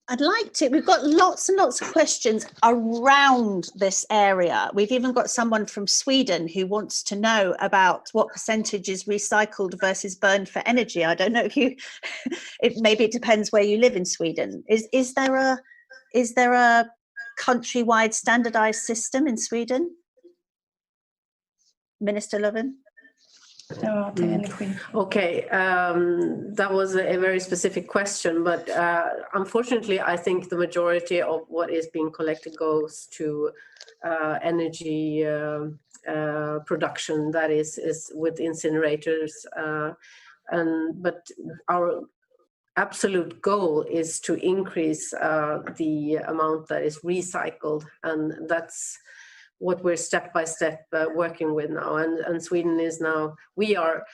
I'd like to, we've got lots and lots of questions around this area. We've even got someone from Sweden who wants to know about what percentage is recycled versus burned for energy. I don't know if you, maybe it depends where you live in Sweden. Is there a countrywide standardized system in Sweden? Minister Lovin? Okay, that was a very specific question, but unfortunately, I think the majority of what is being collected goes to energy production, that is with incinerators, but our absolute goal is to increase the amount that is recycled, and that's what we're step by step working with now. And Sweden is now, we are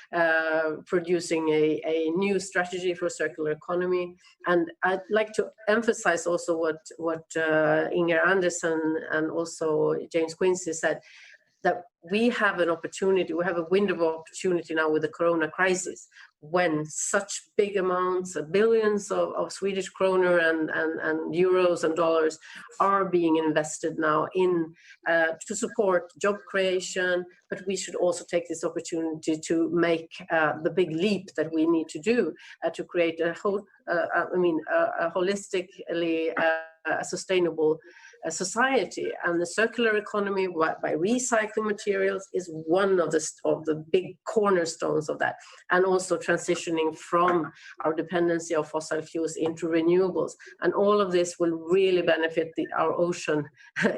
producing a new strategy for circular economy. And I'd like to emphasize also what Inger Anderson and also James Quincy said, that we have an opportunity, we have a window of opportunity now with the Corona crisis, when such big amounts, billions of Swedish kroner and euros and dollars are being invested now in to support job creation. But we should also take this opportunity to make the big leap that we need to do to create a holistically sustainable society. And the circular economy by recycling materials is one of the big cornerstones of that, and also transitioning from our dependency of fossil fuels into renewables. And all of this will really benefit our ocean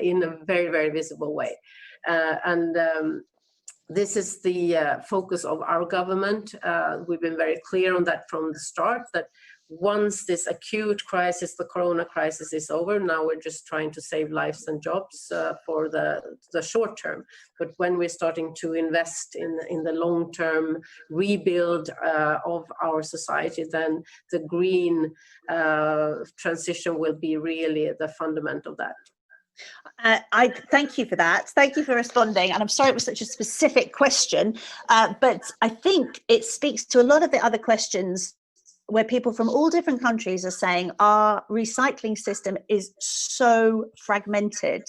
in a very, very visible way. This is the focus of our government. We've been very clear on that from the start, that once this acute crisis, the Corona crisis, is over, now we're just trying to save lives and jobs for the short term. But when we're starting to invest in the long-term rebuild of our society, then the green transition will be really the fundament of that. I thank you for that. Thank you for responding. And I'm sorry it was such a specific question, but I think it speaks to a lot of the other questions where people from all different countries are saying our recycling system is so fragmented.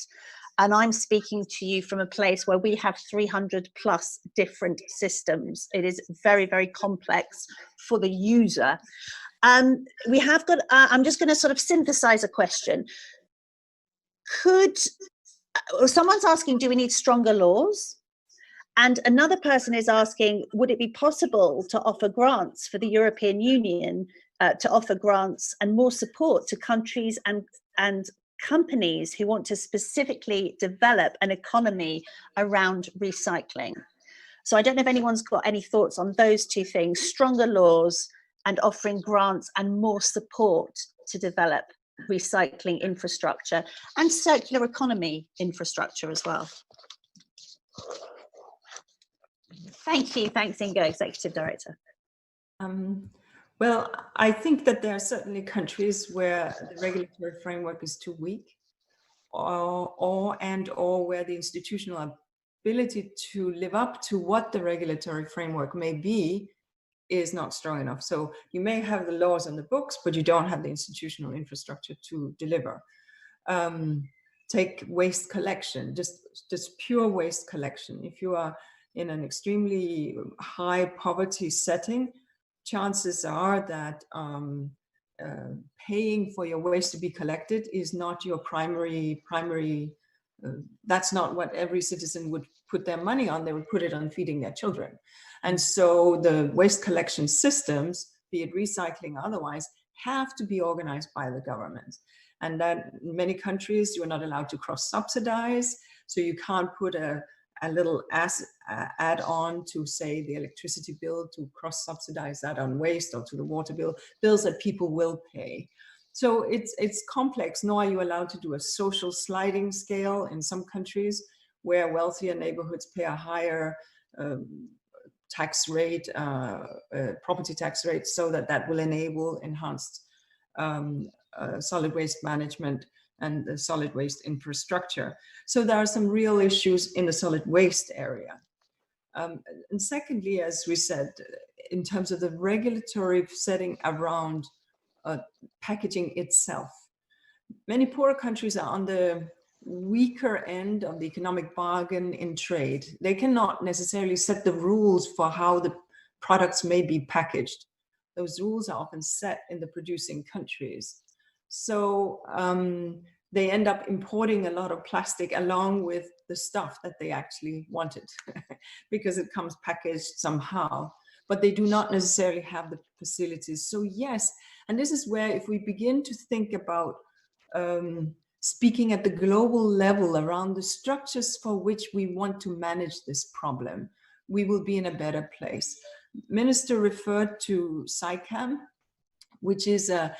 And I'm speaking to you from a place where we have 300 plus different systems. It is very, very complex for the user. We have got, I'm just going to sort of synthesize a question. Someone's asking, do we need stronger laws? And another person is asking, would it be possible to offer grants for the European Union, to offer grants and more support to countries and companies who want to specifically develop an economy around recycling? So I don't know if anyone's got any thoughts on those two things, stronger laws and offering grants and more support to develop recycling infrastructure and circular economy infrastructure as well. Thank you. Thanks, Inga, Executive Director. Well, I think that there are certainly countries where the regulatory framework is too weak, or where the institutional ability to live up to what the regulatory framework may be is not strong enough. So you may have the laws on the books, but you don't have the institutional infrastructure to deliver. Take waste collection, just pure waste collection. If you are in an extremely high poverty setting, chances are that paying for your waste to be collected is not your primary, that's not what every citizen would put their money on. They would put it on feeding their children. And so the waste collection systems, be it recycling or otherwise, have to be organized by the government. And that in many countries, you're not allowed to cross-subsidize. So you can't put a little add-on to, say, the electricity bill to cross-subsidize that on waste, or to the water bill, bills that people will pay. So it's complex, nor are you allowed to do a social sliding scale in some countries where wealthier neighborhoods pay a higher tax rate, property tax rate, so that will enable enhanced solid waste management and the solid waste infrastructure. So there are some real issues in the solid waste area. And secondly, as we said, in terms of the regulatory setting around packaging itself, many poorer countries are on the weaker end of the economic bargain in trade. They cannot necessarily set the rules for how the products may be packaged. Those rules are often set in the producing countries. So they end up importing a lot of plastic along with the stuff that they actually wanted because it comes packaged somehow, but they do not necessarily have the facilities. So yes, and this is where if we begin to think about speaking at the global level around the structures for which we want to manage this problem, we will be in a better place. Minister referred to SciCam, which is a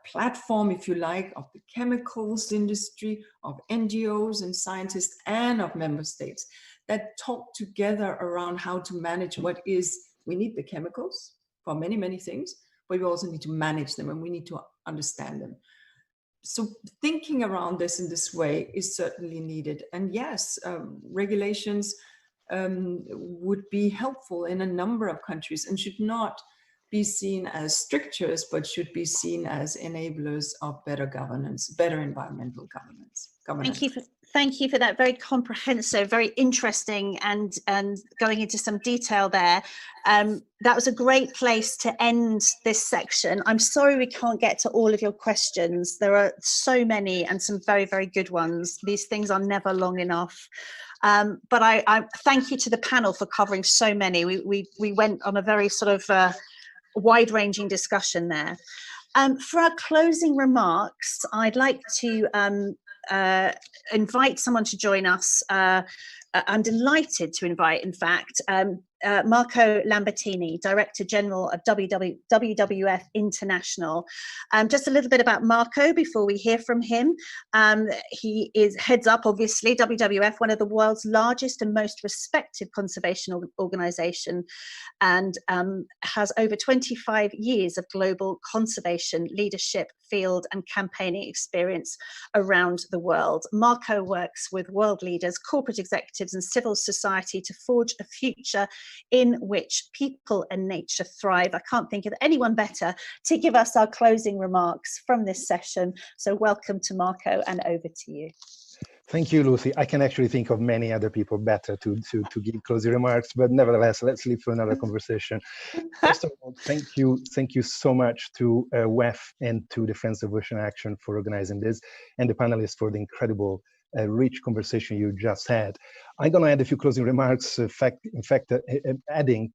platform, if you like, of the chemicals industry, of NGOs and scientists, and of member states that talk together around how to manage what is, we need the chemicals for many, many things, but we also need to manage them and we need to understand them. So thinking around this in this way is certainly needed. And yes, regulations would be helpful in a number of countries and should not be seen as strictures, but should be seen as enablers of better governance, better environmental governance. Thank you for that very comprehensive, very interesting, and going into some detail there. That was a great place to end this section. I'm sorry we can't get to all of your questions. There are so many and some very, very good ones. These things are never long enough. But I thank you to the panel for covering so many. We went on a very sort of wide-ranging discussion there. For our closing remarks, I'd like to invite someone to join us. I'm delighted to invite, in fact, Marco Lambertini, Director General of WWF International. Just a little bit about Marco before we hear from him. He heads up, obviously, WWF, one of the world's largest and most respected conservation organization, and has over 25 years of global conservation leadership, field and campaigning experience around the world. Marco works with world leaders, corporate executives and civil society to forge a future in which people and nature thrive. I can't think of anyone better to give us our closing remarks from this session. So welcome to Marco, and over to you. Thank you, Lucy. I can actually think of many other people better to give closing remarks, but nevertheless, let's leave for another conversation. First of all, thank you so much to WEF and to the Friends of Ocean Action for organizing this, and the panelists for the incredible rich conversation you just had. I'm going to add a few closing remarks, in fact, adding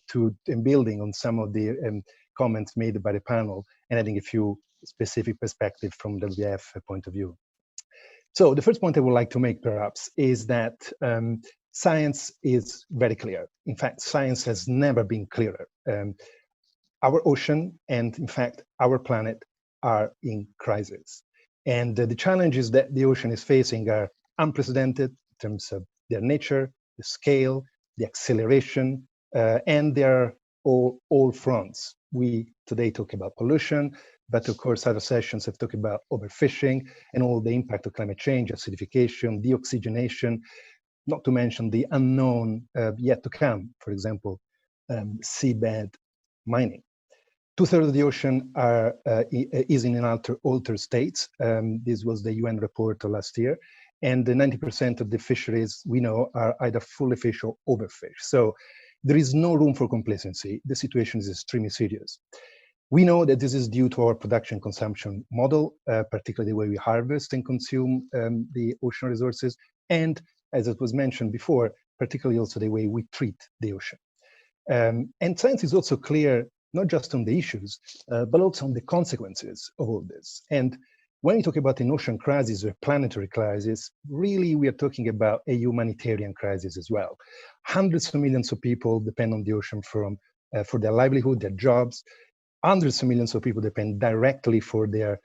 to and building on some of the comments made by the panel, and adding a few specific perspectives from the WWF point of view. So the first point I would like to make, perhaps, is that science is very clear. In fact, science has never been clearer. Our ocean and, in fact, our planet are in crisis. And the challenges that the ocean is facing are unprecedented in terms of their nature, the scale, the acceleration, and they're all fronts. We today talk about pollution, but of course other sessions have talked about overfishing and all the impact of climate change, acidification, deoxygenation, not to mention the unknown yet to come, for example, seabed mining. 2/3 of the ocean is in an altered states. This was the UN report last year, and 90% of the fisheries we know are either fully fished or overfished. So there is no room for complacency. The situation is extremely serious. We know that this is due to our production consumption model, particularly the way we harvest and consume the ocean resources, and as it was mentioned before, particularly also the way we treat the ocean. And science is also clear, not just on the issues, but also on the consequences of all this. And when we talk about an ocean crisis or a planetary crisis, really we are talking about a humanitarian crisis as well. Hundreds of millions of people depend on the ocean for their livelihood, their jobs. Hundreds of millions of people depend directly for their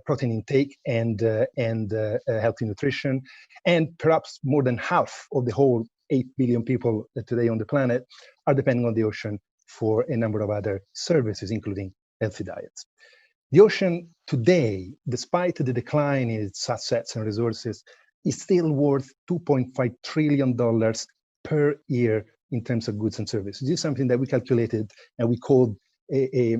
protein intake and healthy nutrition. And perhaps more than half of the whole 8 billion people today on the planet are depending on the ocean for a number of other services, including healthy diets. The ocean today, despite the decline in its assets and resources, is still worth $2.5 trillion per year in terms of goods and services. This is something that we calculated and we called a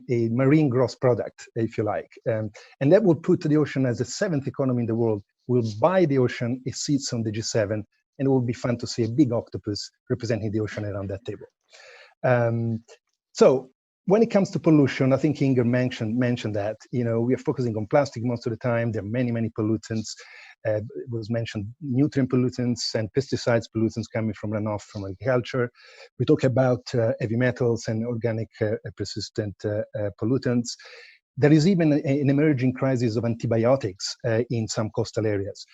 marine gross product, if you like. And that would put the ocean as the 7th economy in the world. We'll buy the ocean, it sits on the G7, and it will be fun to see a big octopus representing the ocean around that table. So when it comes to pollution, I think Inger mentioned that, you know, we are focusing on plastic most of the time. There are many, many pollutants. It was mentioned nutrient pollutants and pesticides pollutants coming from runoff from agriculture. We talk about heavy metals and organic persistent pollutants. There is even an emerging crisis of antibiotics in some coastal areas.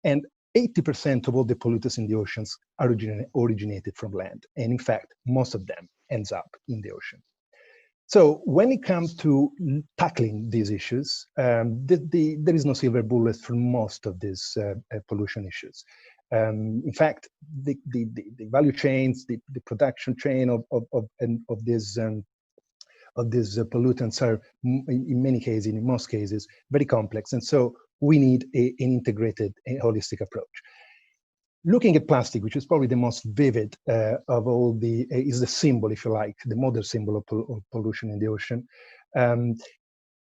And 80% of all the pollutants in the oceans are originated from land. And in fact, most of them ends up in the ocean. So when it comes to tackling these issues, there is no silver bullet for most of these pollution issues. In fact, the value chains, the production chain of these pollutants are, in many cases, in most cases, very complex. And so we need an integrated, holistic approach. Looking at plastic, which is probably the most vivid of all is the symbol, if you like, the modern symbol of pollution in the ocean.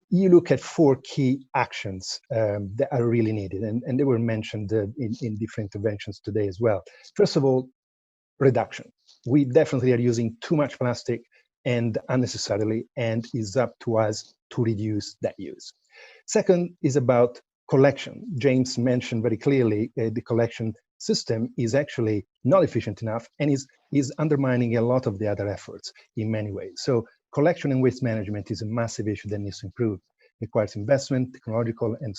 You look at 4 key actions that are really needed, and they were mentioned in different interventions today as well. First of all, reduction. We definitely are using too much plastic and unnecessarily, and it's up to us to reduce that use. Second is about collection. James mentioned very clearly the collection system is actually not efficient enough and is undermining a lot of the other efforts in many ways. So collection and waste management is a massive issue that needs to improve. It requires investment, technological, and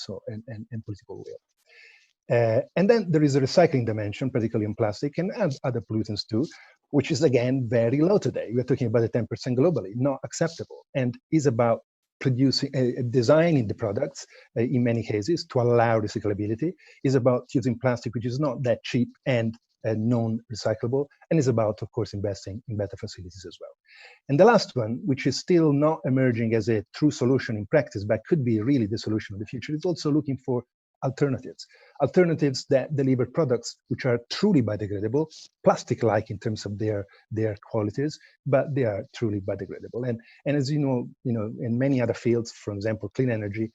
political will. And then there is a recycling dimension, particularly in plastic and other pollutants too, which is again very low today. We're talking about 10% globally, not acceptable, and is about producing, designing the products in many cases to allow recyclability, is about using plastic which is not that cheap and non-recyclable, and is about, of course, investing in better facilities as well. And the last one, which is still not emerging as a true solution in practice, but could be really the solution of the future, is also looking for alternatives that deliver products which are truly biodegradable, plastic-like in terms of their qualities, but they are truly biodegradable. And as you know, in many other fields, for example, clean energy,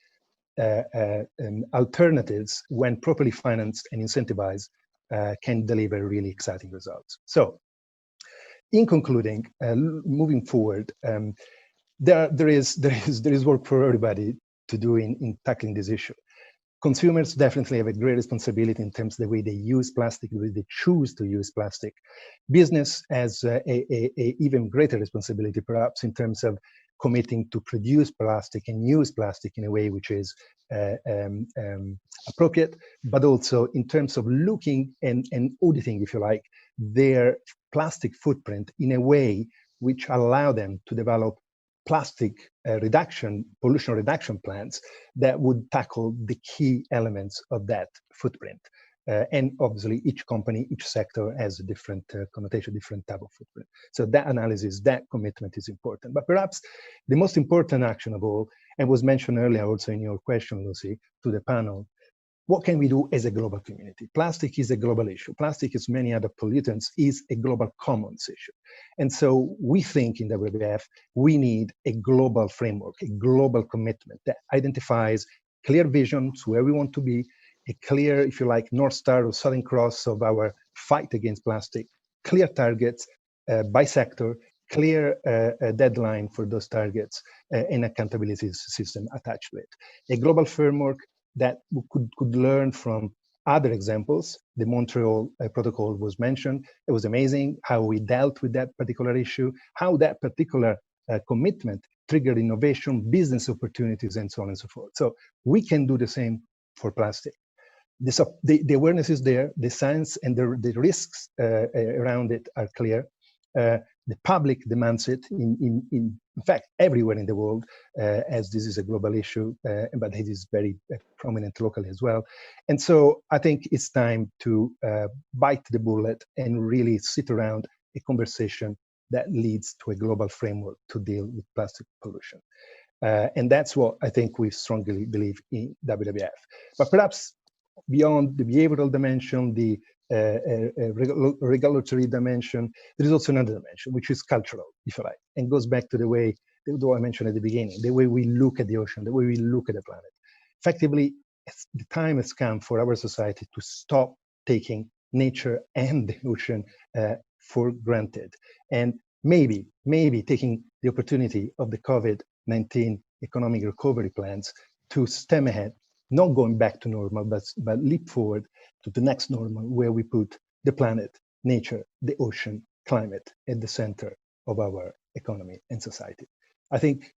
alternatives, when properly financed and incentivized, can deliver really exciting results. So, in concluding, moving forward, there is work for everybody to do in tackling this issue. Consumers definitely have a great responsibility in terms of the way they use plastic, the way they choose to use plastic. Business has a even greater responsibility, perhaps, in terms of committing to produce plastic and use plastic in a way which is appropriate, but also in terms of looking and auditing, if you like, their plastic footprint in a way which allow them to develop plastic pollution reduction plans that would tackle the key elements of that footprint. And obviously each company, each sector has a different connotation, different type of footprint. So that analysis, that commitment is important. But perhaps the most important action of all, and was mentioned earlier also in your question, Lucy, to the panel, what can we do as a global community? Plastic is a global issue. Plastic, as many other pollutants, is a global commons issue. And so we think in WWF, we need a global framework, a global commitment that identifies clear visions where we want to be, a clear, if you like, North Star or Southern Cross of our fight against plastic, clear targets by sector, clear deadline for those targets, and accountability system attached to it. A global framework that we could learn from other examples. The Montreal Protocol was mentioned. It was amazing how we dealt with that particular issue, how that particular commitment trigger innovation, business opportunities, and so on and so forth. So we can do the same for plastic. The awareness is there, the science and the risks around it are clear. The public demands it in fact, everywhere in the world, as this is a global issue, but it is very prominent locally as well. And so I think it's time to bite the bullet and really sit around a conversation that leads to a global framework to deal with plastic pollution. And that's what I think we strongly believe in WWF. But perhaps beyond the behavioral dimension, the regulatory dimension, there is also another dimension, which is cultural, if you like, and goes back to the way I mentioned at the beginning, the way we look at the ocean, the way we look at the planet. Effectively, the time has come for our society to stop taking nature and the ocean for granted, and maybe taking the opportunity of the COVID-19 economic recovery plans to stem ahead, not going back to normal, but leap forward to the next normal, where we put the planet, nature, the ocean, climate at the center of our economy and society. I think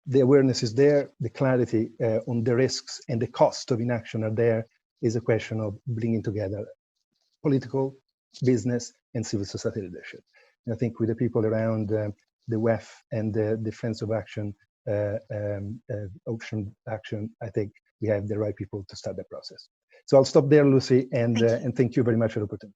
the awareness is there, the clarity on the risks and the cost of inaction are there. Is a question of bringing together political, business, and civil society leadership. And I think with the people around the WEF and the Friends of Action, Ocean Action, I think we have the right people to start that process. So I'll stop there, Lucy, and thank you very much for the opportunity.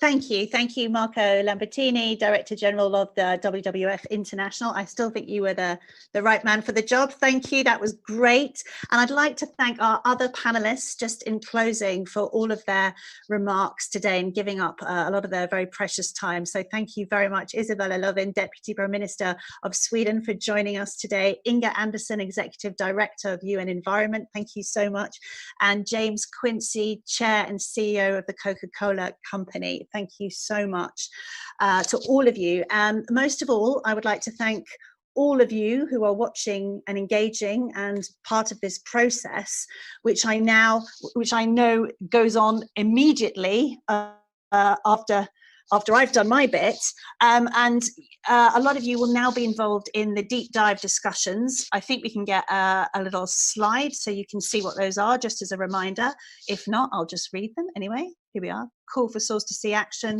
Thank you, Marco Lambertini, Director General of the WWF International. I still think you were the right man for the job. Thank you, that was great. And I'd like to thank our other panelists, just in closing, for all of their remarks today and giving up a lot of their very precious time. So thank you very much, Isabella Lövin, Deputy Prime Minister of Sweden, for joining us today. Inga Anderson, Executive Director of UN Environment, thank you so much. And James Quincy, Chair and CEO of the Coca-Cola Company. Thank you so much to all of you. And most of all, I would like to thank all of you who are watching and engaging and part of this process, which I know goes on immediately after I've done my bit. And a lot of you will now be involved in the deep dive discussions. I think we can get a little slide so you can see what those are, just as a reminder. If not, I'll just read them anyway. Here we are. Call for source to sea action.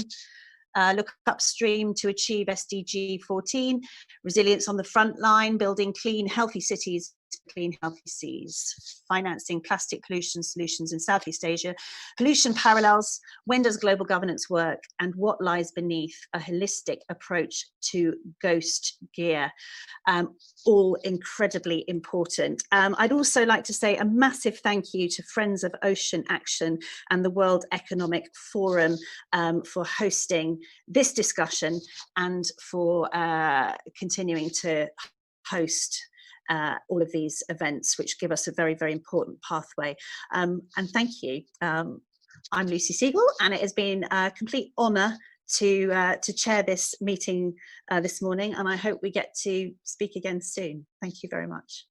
Look upstream to achieve SDG 14. Resilience on the front line, building clean, healthy cities, clean, healthy seas. Financing plastic pollution solutions in Southeast Asia. Pollution parallels. When does global governance work? And what lies beneath a holistic approach to ghost gear? All incredibly important. I'd also like to say a massive thank you to Friends of Ocean Action and the World Economic Forum for hosting this discussion and for continuing to host all of these events, which give us a very, very important pathway. And thank you. I'm Lucy Siegel, and it has been a complete honour to chair this meeting this morning, and I hope we get to speak again soon. Thank you very much.